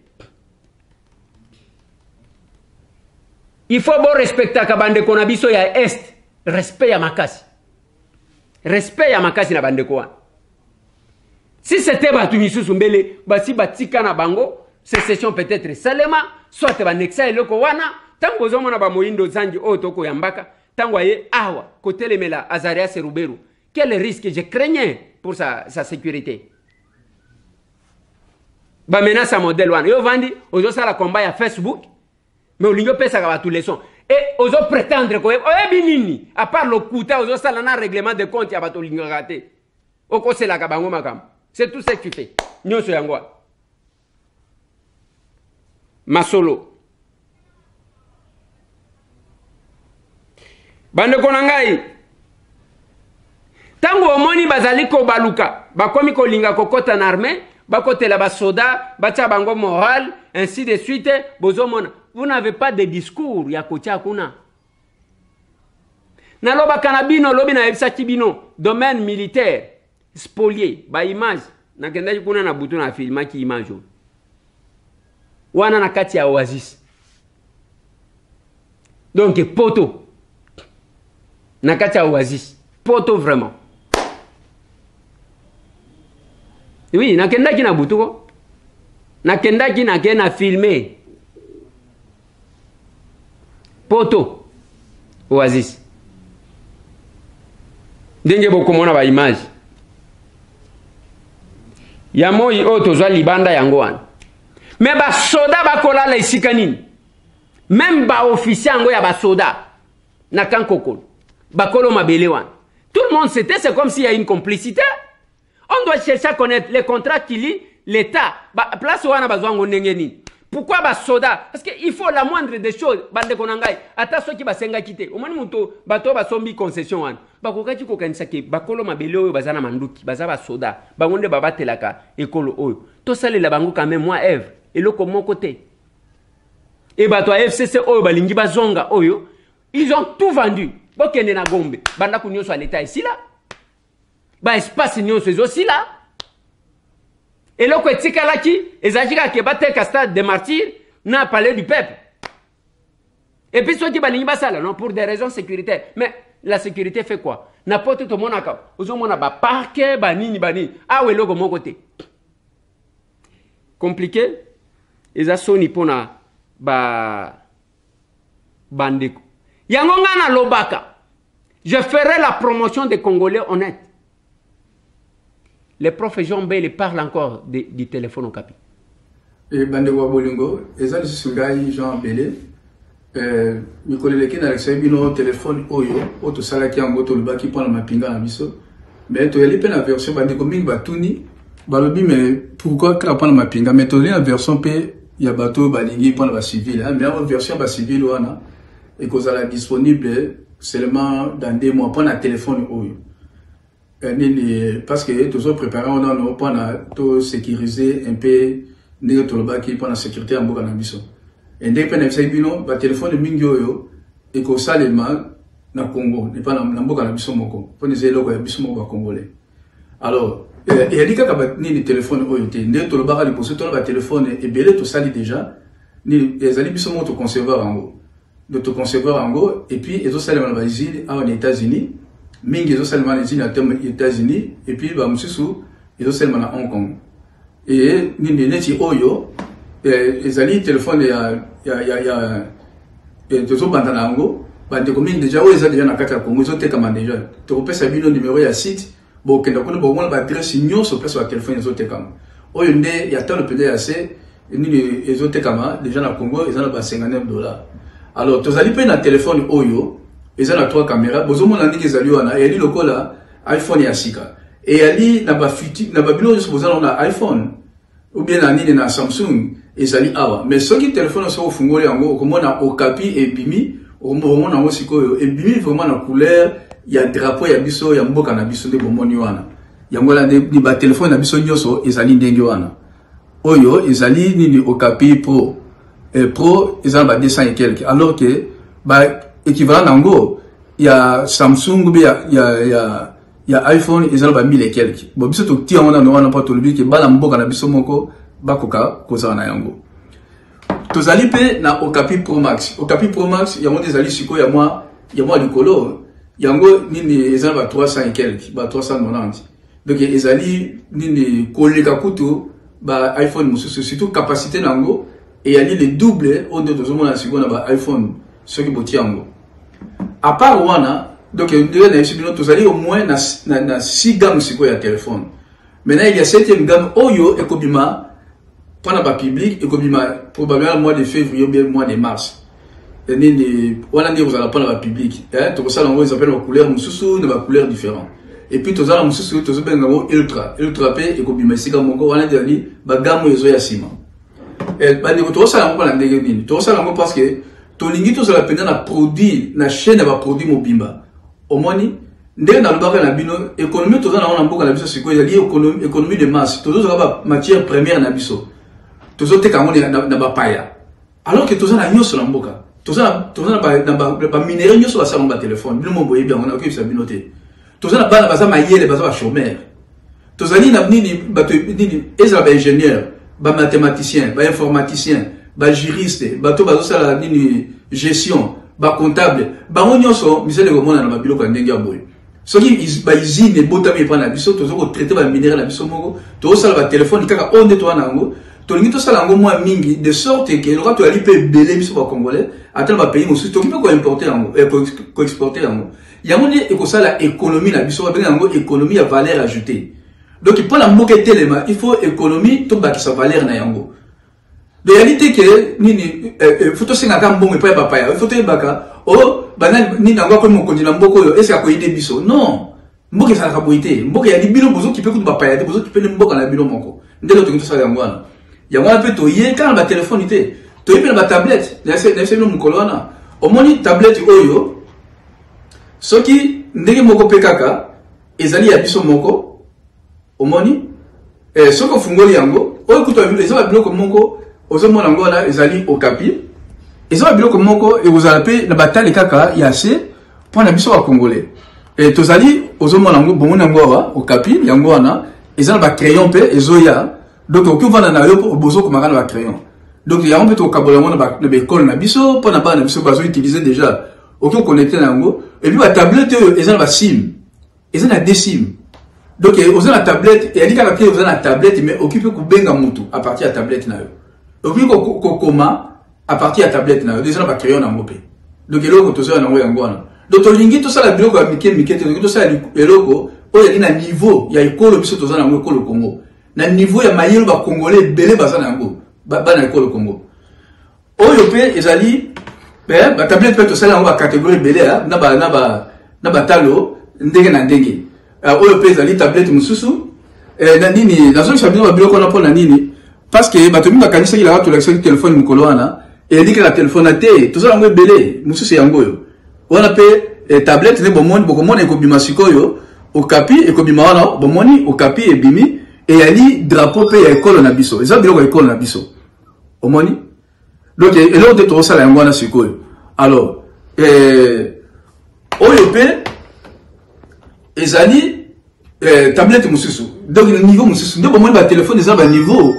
S1: Il faut bon respecter ka bandeko na biso ya est respect ya makasi na bandeko wana. Si c'était batu misusu mbele basi batika na bango sécession peut-être salema soit banexa eloko wana tango ozomona ba moyindo zangi o toko yambaka tango aye awa kotelemela Azarias Seruberu quel risque je craignais pour sa sécurité. Ba menace à modèle wana yo vandi ozo sala combat ya Facebook mais olingo pesa ka batu leçon et ozo prétendre ko oyebi nini à part le kuta ozo sala na règlement de compte ya batu lingo raté okosela ka bango makam. C'est tout ce que tu fais. Nyonso yango. Masolo. Bande konangai. Tango omoni bazali ko baluka, bakomi ko linga kokota na armée, bakotela ba soda, batia bango moral, ainsi de suite, bozomona. Vous n'avez pas de discours ya kotia kuna. Na loba kanabino lobi na ebisa kibino, domaine militaire. Spolié, ba image na kenda kuna na butu na filma ki image wana na kati ya Oasis donc poto na kati ya Oasis poto vraiment oui na kenda ki na butu ko na kenda ki na kena filmer poto Oasis ndenge bokomona ba image ya moi tozwa libanda yango wana mais ba soda bakolala esika nini même ba officier yango ya ba soda na kankokolo bakolo mabele wana tout le monde c'était c'est comme s'il y a une complicité on doit chercher à connaître les contrats qui lient l'état place wana bazwa ngo ndenge nini pourquoi ba soda parce que il faut la moindre des choses bande konangai ata soki basenga kite omoni muto bato basombi concession wana bakokaki kokanisa ke bakolo mabele oyo bazana manduki bazaba soda bangonde babatelaka ekolo oyo to salela bango quand même moi Eve eloko moko te et bato a FCC oyo balingi bazonga oyo ils ont tout vendu bokende na Gombe banda kunyoso à l'état ici là ba espace nyonso aussi là et le Kwetikalaki, ezajika ke bateka stade des martyrs, n'a palais du peuple. Et puis ceux qui balingi basala, non, pour des raisons sécuritaires. Mais la sécurité fait quoi? N'importe tout monaka. Ozomona ba parquet, banini. Ah ouais, logo mon côté. Compliqué. Eza soni pona bandeko. Yangonga na lobaka. Je ferai la promotion des Congolais honnêtes. Les profs Jean Bel parlent encore du téléphone au capi.
S8: Et Bandewa Bolingo, et ça, c'est Jean Bel. Mes collègues qui n'ont pas de téléphone, auto salaki en goto le bas qui prend ma pinga à biso. Mais tu as la version Bandeko Ming Batuni. Balobi, mais pourquoi tu prends ma pinga? Mais tu as la version P, il y a bateau Balingi pour la civile. Mais la version civile, et qu'on a disponible seulement dans 2 mois pour un téléphone. Parce que toujours préparé on a pour sécuriser un peu pour la sécurité en Bokanabiso. Et dès que nous avons téléphone de Mingyo et que ça les mal na Congo n'est pas dans Bokanabiso moko pour les élèves Biso moko congolais. Alors il y a des cas ni téléphone OIT ne to le bas de poser ton téléphone et belé tout ça déjà ni les ali Biso moko conserveur en gros de te conserveur en gros et puis ils ont ça les malaisie aux États-Unis. Mingi ils ont seulement les États-Unis et puis bah monsieur ils ont seulement à Hong Kong et ni neti oyo les alliés téléphone il y a deux autres bandanango bah de combien déjà ils ont déjà na kata Congo ils ont été comme déjà tu repères ça bino numéro ya site bon kenda kono bon on va adresse signon sur place sur téléphone ils ont été comme oyo ndé il y a tant de PDAC ni ils ont été comme déjà na Congo ils ont $59 alors tu alliés payer na téléphone oyo ils ont 3 caméras. Bozomo nandi kezali wana et li lokola iPhone ya sika. Et ali na ba futi na ba bilo so bozana na iPhone ou bien na nini na Samsung ezali awa. Mais soki téléphone so fungoli yango komona Okapi et Bimi, omona ngo sikoyo et Bimi vraiment na couleur ya drapeau ya biso ya mboka na biso de bomoni wana. Yango la ni ba téléphone na biso nyoso ezali ndenge wana. Oyo ezali nini Okapi Pro. Pro ezali ba 200 et quelques alors que ba équivalent nango ya Samsung ya iPhone ezala ba 1000 et quelques. Bon biso to tia on a pas to lebi ke bala mboka na biso moko bakoka kozala na yango. Tozali pe na Okapi Pro Max. Okapi Pro Max yango ezali siko ya moi likolo. Yango nini ezala ba 300 et quelques, ba 390. Donc ezali nini koleka kutu ba iPhone mususu surtout capacité nango et yali le double on de tozomona siko na ba iPhone ce qui botia yango. À part wana donc nous allons au moins na 6 gammes de téléphone. Maintenant il y a 7e gamme Oyo et Kobima pendant le public et Kobima probablement mois de février ou bien mois de mars. Et vous allez prendre le public. Tout ça on appelle la couleur mususu de couleurs différentes. Et puis tout ça mususu tout ça ultra P et Kobima ici comme on a dit ba gamme ezo ya sima. Et ba ni tout ça on va ndenge nini. Tout ça parce que to lingi to ça la peine na produit na chaîne ba produit mobimba. Omoni ndenge na lobaka na bino économie toza na mboka na biso siko ya économie de masse tozo ba matière première na biso tozo teka ngoni na ba paya alors que toza na nyoso na mboka toza na ba minéraux nyoso ba sa ba téléphone bino moboye bien on a que ça bino te toza na bana baza mayele baza ba chômeur toza ni na nini ba nini ezala ba ingénieur ba mathématicien ba informaticien ba juriste ba to bazo sala nini gestion ba comptable ba nyonso misele ko mona na ba biloko ndenge ya boye soki ba izine botami pa na biso tozo ko traiter ba minéral na biso moko to sala ba téléphone kaka onde to nango to lingi to sala ngo moi mingi de sorte que le roi to ali pe belé biso ba congolais atteindre ba pays mosusu to ko importer yango ko exporter yango yango ni e ko sala économie na biso ba benga yango économie à valeur ajoutée donc pour la mboka telema il faut économie to ba ki sa valeur na yango. De réalité que nini photo singa ka mbongo pa papa ya photo baka o bana nini ngwa ko mokonzi na mboko yo est-ce ko ide biso non mboka sa ka boité mboka ya libino bozo ki pe ku papa ya bozo ki pe mboka na bino moko ndelo to ngisa ya ngwana ya ngwana pe to ye ka ba téléphone ité to ye pe ba tablette na se no mukolo wana o moni tablette oyo soki ndenge moko pe kaka ezali ya biso moko o moni soko fungoli yango oyo kuto ezaba biloko moko ozomona ngola ezali Okapi ezaba biloko moko e vous appelez na batale kaka ya se pour na biso wa congolais et tozali ozomona ngo bomona ngowa Okapi yango wana ezala ba crayon pe ezoya donc okuvana na yo bozo komaka na ba crayon donc yango pe to kabola mona ba école na biso pour na ba na biso bazo utiliser déjà okyo connecter nango et puis ba tablette ezala ba sim ezala des sim donc ozala tablette et alika la pied ozala tablette mais occupe ko benga mutu à partir de tablette na yo. Donc, comment à partir de la tablette, déjà, on va créer un mopé. Donc, il y a un peu donc, tout ça, la biloko, tout ça, il y a un niveau, il y a école, il y a un école au Congo. Na niveau, il y a un niveau congolais, belé, bazan nango, ban école au Congo. Oh, il y a la tablette, peut être ça, on va catégorie belé, na ba talo, ndenge na ndenge. Oh, il y a la tablette, mususu, na nini, na zone, il y a un biloko, on a nini. Parce que batomi bakanisa kila watu lakisa téléphone mukolo wana et dit que la téléphone até tout ça ngo belé mususu yango yo wana pe tablette ne bomoni bokomona ekobima sikoyo Okapi ekobima wana bomoni Okapi ebimi et ali drapeau pe ya école na biso eza biloko ya école na biso omoni donc eloko de to sala yango wana sikoyo alors oyo pe ezali tablette mususu donc le niveau mususu donc bomoni ba téléphone eza ba niveau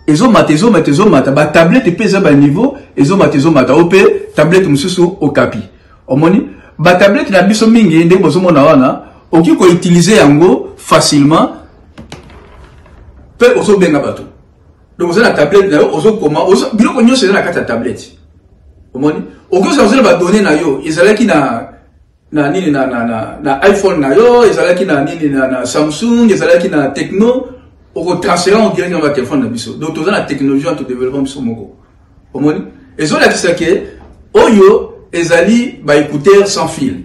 S8: ezomata ba tablette pe za ba niveau ezomata ope tablette mususu Okapi omoni ba tablette na biso mingi ndenge bozomona wana oki ko utiliser yango facilement pe ozobenga bato donc oza na tablette na yo ozokoma biloko nyonso eza na kati ya tablette omoni oki oza ba données na yo ezalaki na nini na iPhone na yo ezalaki na nini na Samsung ezalaki na Tecno au transférer en direct dans votre téléphone biso donc tous la technologie en tout développement biso moko omoni ezo la kisake oyo ezali ba écouteur sans fil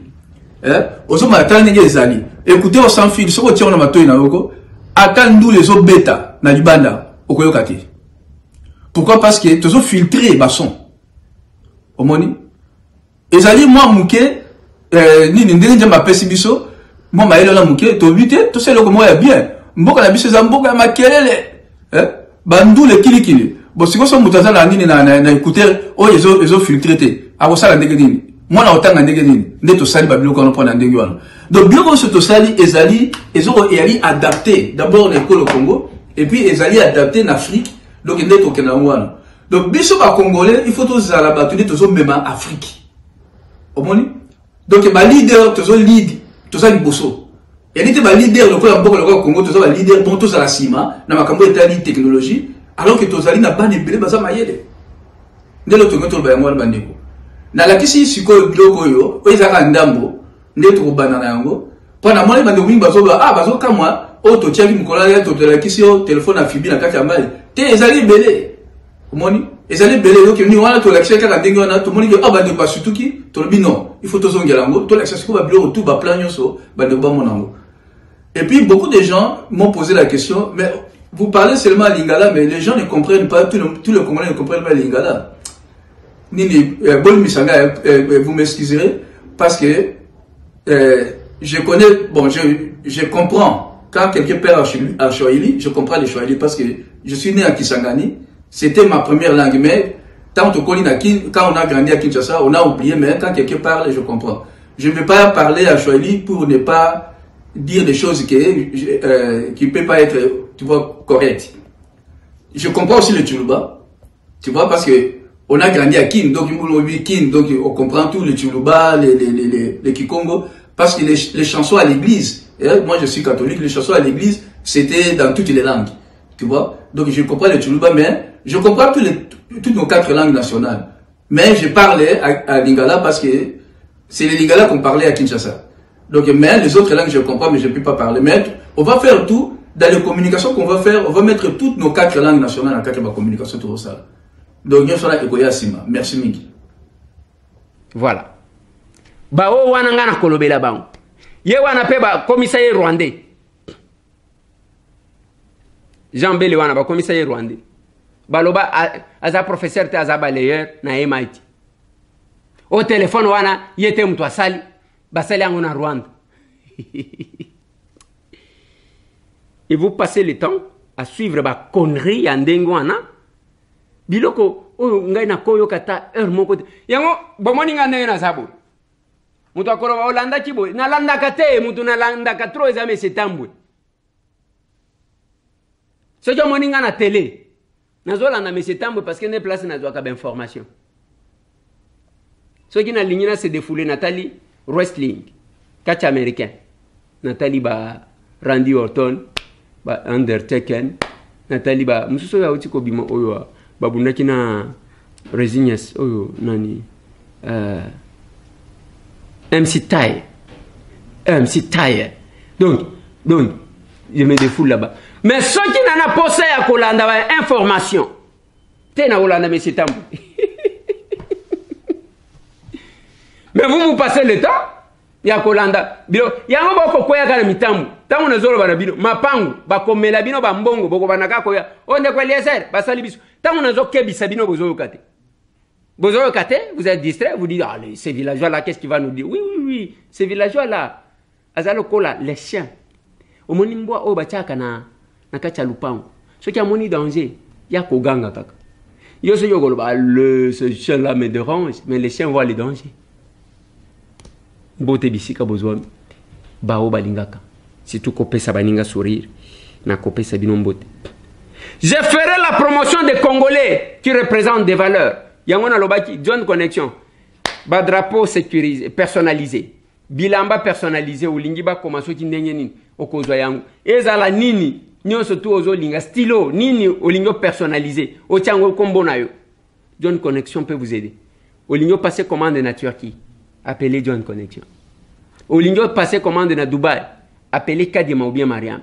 S8: ozo matana nge ezali écoutez au sans fil, ce que tient on a matoy na loko, attendons les autres bêta na libanda, au koyokati. Pourquoi? Parce que tous filtré basson. Au moni. Et ça dit moi mouké, ni ndenge jamba pesibiso, moi maïlo la mouké, to vite, tout c'est le comment est bien. Mboka na biso zamboka makelele. Bandou le kili. Bon, si vous avez un nini na écouteur, oh, ils ont filtré. A vous ça la nini. Moi, na autant la nini. N'est au sali babilo qu'on prend la nini. Donc, bien qu'on se to sali, ils ont adapté. D'abord, l'école au Congo, et puis ils ont adapté en Afrique. Donc, ils sont au Kenya. Donc, biso ba Congolais, il faut tous à la batterie, tous même en Afrique. Au monde. Donc, ma leader, tous lead, tous les bosso. Et il était ma leader, le Congo, tous les leader, bon, tous à la cima, na ma cambo état technologie. Alors que tous les na ban ebele baza mayele. Ndelo tongo to ba ngwa bandeko. Na la kisi siko biloko yo, oyezaka ndambo, ndeto ko banana yango. Pona mole bande wingi bazo bazo kamwa, o to tiaki mukola ya to la kisi yo téléphone afibi na kati ya mali. Te ezali belé. Omoni, ezali belé yo ke ni wana to la kisi ka ndenge wana to moni ke bande ba sutuki, to lobi non, il faut to zongela ngo, to la kisi ko ba biloko tout ba plan nyoso, bande ba monango. Et puis beaucoup de gens m'ont posé la question, mais vous parlez seulement à Lingala, mais les gens ne comprennent pas, tous les Congolais ne comprennent pas Lingala. Bon Misanga, vous m'excuserez, parce que je connais, bon, je comprends. Quand quelqu'un perd à Chouaili, je comprends les Chouaili, parce que je suis né à Kisangani, c'était ma première langue, mais quand on a grandi à Kinshasa, on a oublié, mais quand quelqu'un parle, je comprends. Je ne vais pas parler à Chouaili pour ne pas dire des choses qui ne peuvent pas être, tu vois, correctes. Je comprends aussi le Tchoulouba, tu vois, parce que on a grandi à Kin, donc on comprend tout, le Tchoulouba, les Kikongo, parce que les chansons à l'église, moi je suis catholique, les chansons à l'église, c'était dans toutes les langues, tu vois. Donc je comprends le Tchoulouba, mais je comprends toutes nos 4 langues nationales. Mais je parlais à Lingala parce que c'est les Lingala qu'on parlait à Kinshasa. Donc, mais les autres langues, je comprends, mais je ne peux pas parler. Mais on va faire tout, dans les communications qu'on va faire, on va mettre toutes nos 4 langues nationales en 4 communications, tout ça. Donc, nous sommes là, merci, Miki.
S1: Voilà. Bao wana ngana kolobela bango. Ye wana pe ba commissaire rwandais. Jean Bele wana ba commissaire rwandais. Baloba aza professeur te aza balayeur na MIT. Au téléphone wana yete mtu asali. Basali yango na Rwanda. Et vous passez le temps à suivre ba connerie ya ndengo wana. Biloko oyo ngai na koyo kata moko. Yango bomoni nga ndenge na sabo. Mutu akolo Olanda kibo na landa kate mutu na landa katro ezame setambwe. Soki moni nga na télé. Nazo landa me setambwe parce que ne place na zo ka ba information. Soki na ligne na se défouler Nathalie wrestling, catch américain. Nathalie ba Randy Orton, ba Undertaker, Nathalie ba mususo ya uti ko bima oyo ba bundaki na Resilience oyo nani MC Taille. Donc je me défoule là-bas. Mais ceux qui n'en a pas ça à Kolanda ba information. Te na Kolanda mais c'est tambo. Mais vous passez le temps, il y a Kolanda. Il y a un peu de koya kana mitambu. Tangu na zolo bana bino, mapangu, bakomela bino ba mbongo, boko banaka koya. On de quoi Eliezer, basali biso. Tangu na zo kebisa bino bozo kate. Bozo kate, vous êtes distrait, vous dites ah ces villageois là qu'est-ce qu'il va nous dire? Oui, ces villageois là. Azalo kola les chiens. Omoni mbwa o bachaka na kacha lupango. Ce qui a moni danger, ya koganga kaka. Yo se yo golo ba ce chien là me dérange, mais les chiens voient les dangers. Bote bisika bozwa bao balingaka surtout kopesa baninga sourire na kopesa bino mbote. Je ferai la promotion des Congolais qui représentent des valeurs. Yango na lobaki John Connection ba drapeau sécurisé personnalisé bilamba personnalisé olingi ba komaso ki ndenge nini okozwa yango ezala nini nyonso tu ozolinga stylo nini olingo personnalisé otiango kombo na yo. John Connection peut vous aider. Olingo passer commande na Turquie. Appelez John Connection. Olingo passer commande na Dubaï. Appelez Kadima ou bien Mariam.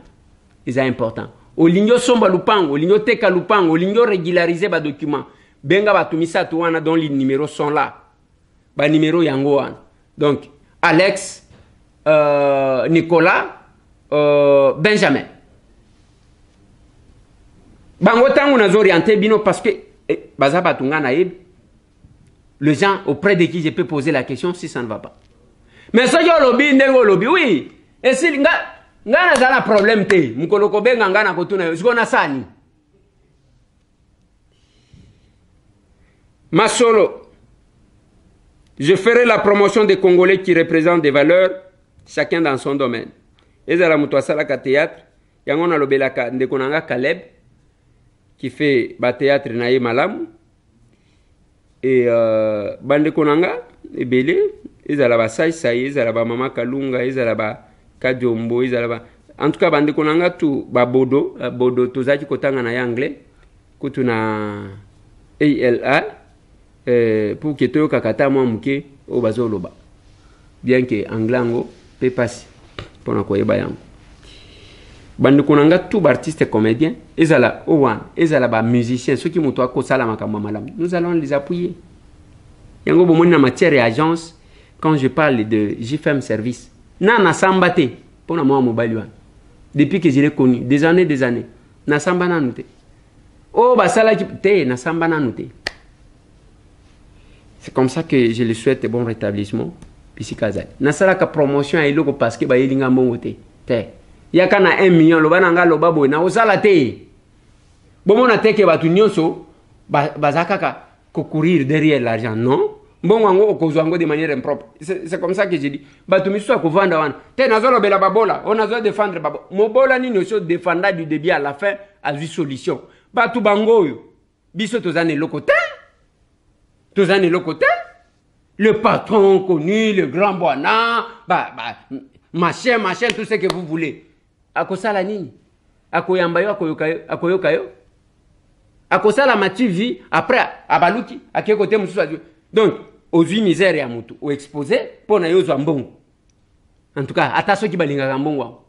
S1: C'est important. Olingo somba lupango, olingo teka lupango, olingo régulariser ba document. Benga batumisa tuwana dont les numéros sont là. Ba numéro yango wana. Donc Alex Nicolas Benjamin. Bango tango nous orienté bino parce que bazaba tunga naïb. Les gens auprès de qui je peux poser la question si ça ne va pas. Mais ça yo lobby ndengo lobby oui. Et si nga na zala problème te mukoloko benga ngana kotuna yo sikona sani. Masolo. Je ferai la promotion des Congolais qui représentent des valeurs, chacun dans son domaine. Ezala muto asalaka théâtre, yango na lobelaka ndekonanga Caleb qui fait ba théâtre na ye malamu. Et bandekonanga ebele ezala ba sai ezala ba mama Kalunga ezala ba Kadiombo ezala ba en tout cas bandekonanga tout ba bodo tozaki kotanga na anglais kutuna ALA pour que toyo kakata mwa muke o bazoloba bien que anglango peut passer pona koyeba yango bandekonanga tout ba artiste comédien ezala owan ezala ba musicien ceux qui muto akosala makambo malamu nous allons les appuyer yango bomoni na matière et agence quand je parle de JFM service na sambate pona moi mobile wan depuis que je l'ai connu des années na samba na noté oh basala ki te na samba na noté. C'est comme ça que je lui souhaite bon rétablissement ici Kazali na sala ka promotion a iloko parce que ba yelinga mbongo te yaka na 1 million loba nanga loba boy na osala te bomona te ke batu nyonso bazakaka courir derrière l'argent non bon wango okozwango de manière impropre c'est comme ça que j'ai dit batu miso ko vanda wana te nazolo bela babola on nazo défendre babo mobola ni notion défendre du début à la fin à une solution batu bangoyo biso tozane lokote le patron connu le grand boana machin tout ce que vous voulez akosala nini akoyamba yo akoyoka yo akosala mati vie après abaluki akekote mususu donc ozwi misère ya mutu o exposé pona yo zwa mbongo en tout cas ata soki balinga mbongo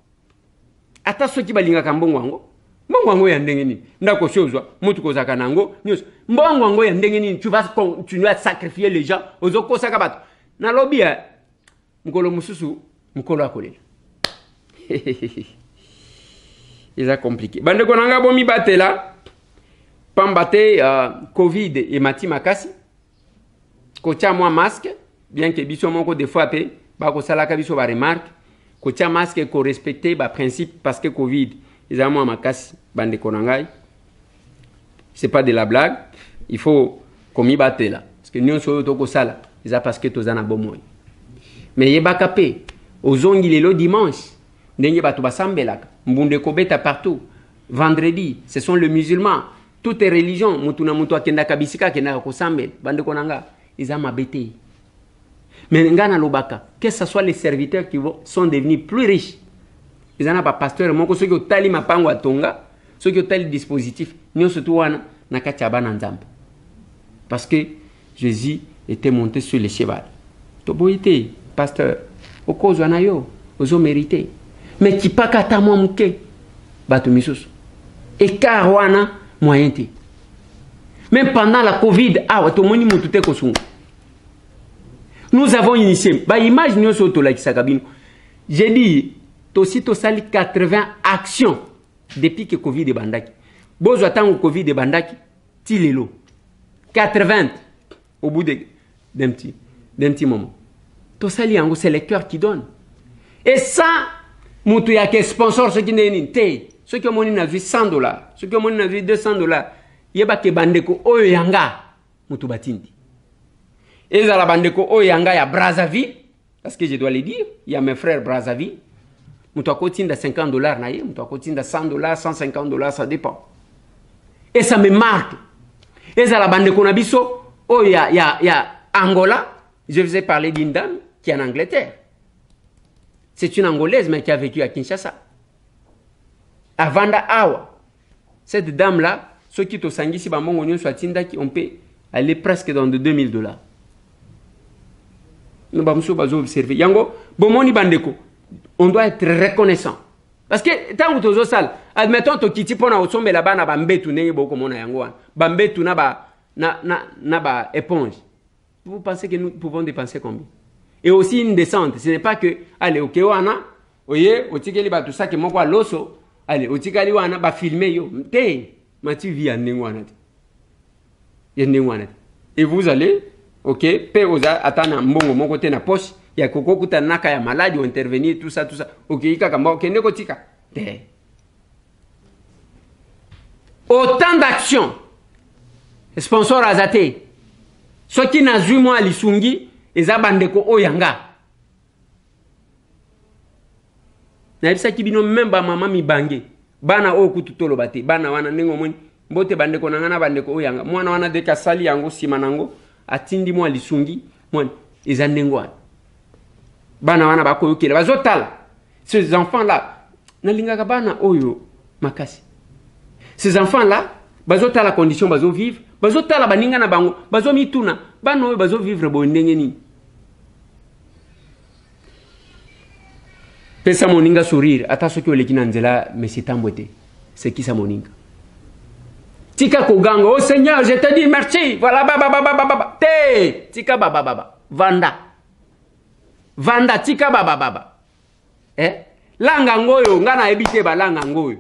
S1: mbongo ya ndenge nini ndako shozwa mutu kozaka nango nyos mbongo ya ndenge nini tu vas continuer à sacrifier les gens ozokosaka bato na lobby ya mukolo mususu mukolo akolela c'est compliqué bande konanga bomi batela pambate Covid et mati makasi kotia moi masque bien que biso moko des fois pe ba ko sala ka biso ba remarque kotia masque ko respecter ba principe parce que Covid ils moi makasi bande konanga c'est pas de la blague il faut komi batela parce que nous so to ko sala ils parce que tozana bomoy mais yeba kapé ozongi lelo dimanche ndenge bato basambelaka mbunde kobeta partout vendredi ce sont les musulmans toutes les religions mutu na mutu akenda kabisika kenda ko sambel bande konanga izama bete mais ngana lobaka que ce soit les serviteurs qui sont devenus plus riches izana ba pasteur moko soki otali mapango atonga soki otali dispositif nyo surtout wana na kati bana nzambe parce que Jésus était monté sur le cheval to boité pasteur okozwa na yo ozo mériter mais qui pas kata moi muke bato misusu et wana moyen te même pendant la Covid to moni mutu te kosunga nous avons initié ba image nyoso to la kisakabino j'ai dit to sali 80 actions depuis que Covid bandaki bozo tango Covid bandaki ti lelo 80 au bout d'un petit moment to sali yango c'est le cœur qui donne et ça mutu ya ke sponsor ce qui n'est te ce qui moni na vu $100 ce qui moni na vu $200 yeba ke bandeko oyo yanga mutu batindi ezala bandeko oyo yanga ya Brazzaville parce que je dois le dire il y a mes frères Brazzaville mutu akotinda $50 na ye mutu akotinda $100 $150 ça dépend et ça me marque ezala bandeko na biso oyo ya Angola je vous ai parlé d'une dame qui est en Angleterre. C'est une Angolaise, mais qui a vécu à Kinshasa. À Vanda Awa. Cette dame-là, ceux qui sont sanguis, si on peut aller presque dans de $2000. Nous allons observer. Yango, bomoni bandeko, on doit être reconnaissant. Parce que tant que tu es sale, admettons que tu pona au sommet là-bas, na bambetu neye boko mona yango. Bambetu na ba éponge. Vous pensez que nous pouvons dépenser combien? et aussi une descente. Ce n'est pas que, allez, ok, wana, oye, otikeli ba tout ça que moko loso, allez, otikali wana ba filmer yo. Te, mati vi ya wana. Et vous allez, ok, pe oza atana mbongo moko te na poche, ya koko kuta naka ya malade ou intervenir tout ça. Ok, ika kamba ok ndeko tika. Te. Autant d'actions. Sponsor azate. Ceux qui n'a vu moi lisungi, eza bandeko oyanga. Na bisa kibino même ba mama mi bange. Bana o kututolo bate. Bana wana nengo moni. Mbote bandeko nangana bandeko oyanga. Mwana wana deka sali yango simanango. Atindi moi lisungi. Mwana eza nengo wana. Bana wana bako yokele. Bazotala. Ces enfants là. Nalingaka bana oyo makasi. Ces enfants là. Bazotala condition bazo vivre. Bazotala baninga na bango. Bazo mituna. Bana oyo bazo vivre bo ndenge ni. Pesa moninga sourire. Ata soki olekina nzela mais tambwete. C'est qui ça moninga? Tika kogango. Oh Seigneur, je te dis merci. Voilà baba. Te. Tika baba. Vanda. Tika baba. Langa ngoyo. Ngana ebite ba langa ngoyo.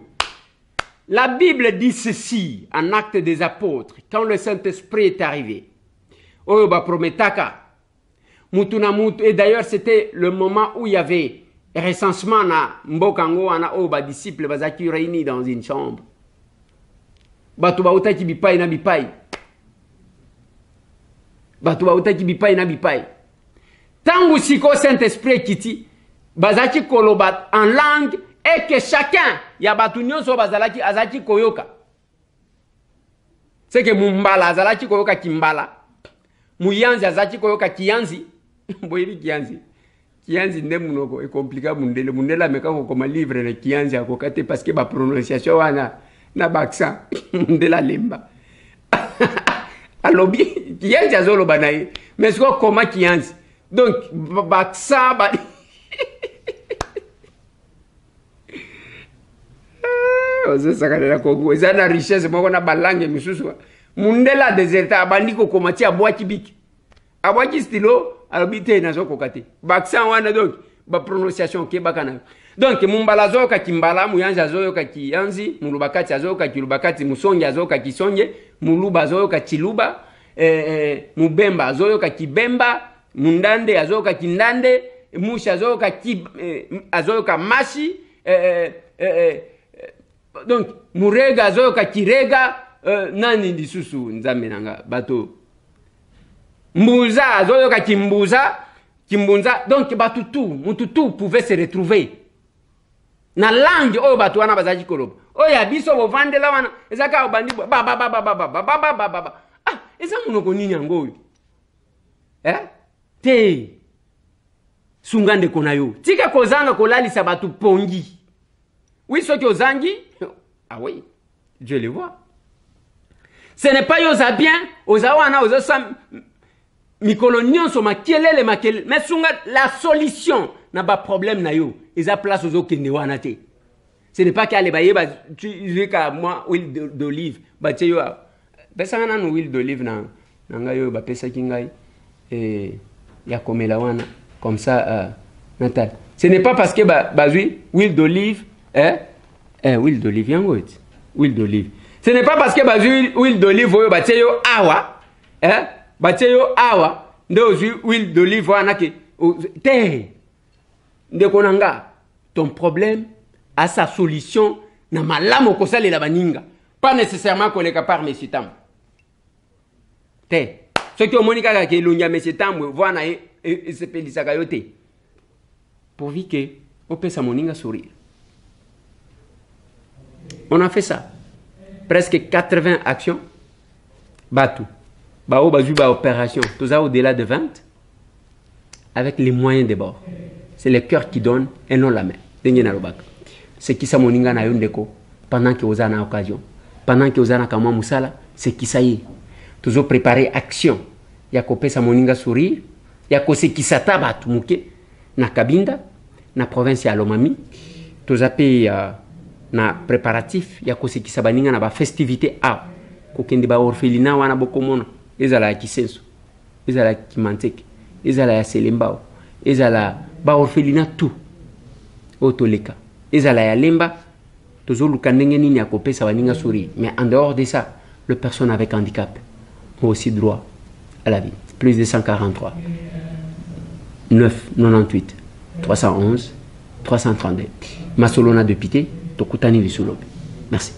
S1: La Bible dit ceci en Actes des Apôtres, quand le Saint-Esprit est arrivé. Oyoba prometaka. Mutuna mutu. Et d'ailleurs, c'était le moment où il y avait recensement na mbokango ana oba disciples bazaki réunis dans une chambre. Batu bautaki bipai na bipai. Tangu siko Saint-Esprit kiti, bazaki kolobat en langue. Et que chacun, yabatu nyonso bazalaki azaki koyoka. C'est que mumbala azalaki koyoka kimbala. Muyanzi azaki koyoka kiyanzi. Boyebi kiyanzi. Kiyanzi nde munoko e compliqué mundele. Mundela meka ko koma livre na kiyanzi akokate parce que ba prononciation wana na baksa mundela lemba. Alobi kiyanzi azolo banaye. Mais ko koma kiyanzi. Donc baksa ba Ozesakanela Kongo ezana richesse moko na balangue misusu mundela deserta abandiko komati abwa kibiki abwa stilo alobite nazo kokate baksan wana donc ba prononciation ke bakana donc mumbala zoka kimbala muyanja zoka kiyanzi mulubakati azoka kilubakati musonge azoka kisonge muluba zoka chiluba mubemba azoka kibemba mundande azoka kindande musha azoka mashi donc murega zoka kirega nani lisusu nzambe nanga bato mbuza zoka kimbunza donc bato tout pouvait se retrouver na langue oyo bato wana bazaki koloba oya biso bo vandela wana ezaka obandi ba eza munoko nini yango oyo te sungande konayo tika kozanga kolalisa bato pongi. Oui, ceux qui osent angi, ah oui, je les vois. Ce n'est pas yosa bien, osawana, osam, mikolonion so makelele, mais sunga la solution n'a pas problème na yo. Ils a place aux autres qui ce n'est pas qu'à les bailler, tu dis qu'à moi, huile d'olive, bah tu vois, personne n'a huile d'olive na yo, bah pesa kingai, et ya comme la wana, comme ça, Natal. Ce n'est pas parce que bah huile d'olive, huile d'olive yango eti huile d'olive ce n'est pas parce que huile d'olive oyo batie yo awa batie yo awa nde ozwi huile d'olive wana ke te ndeko nanga ton problème a sa solution na malamu kosalela baninga pas nécessairement koleka par mesitam te soki omoni kaka ke elongi ya mesitam wana esepelisaka yo te pourvu ke opesa moninga sourire. On a fait ça. Presque 80 actions. Batou. Bao bazu ba opération. Tout ça au-delà de 20. Avec les moyens de bord. C'est le cœur qui donne et non la main. C'est qui ça moninga na yondeko. Pendant que vous avez occasion. Pendant que vous avez kamwa musala. C'est qui ça y est. Toujours préparer action. Yako pesa moninga sourire. Yako se qui sata batu muke. Na Kabinda. Na province ya Lomami. Tout ça paye na préparatif ya kosekisa baninga na ba festivité a kokende ba orphelinat wana bokomona ezala ya kisenso ezala ya kimanteke ezala ya selembao ezala ba orphelinat tout otoleka ezala ya lemba tozoluka ndenge nini ya kopesa baninga suri. Mais en dehors de ça, les personnes avec handicap ont aussi droit à la vie. Plus de 143 9 98 311 332 Masolona de Pité Tokutani Visulobe. Merci.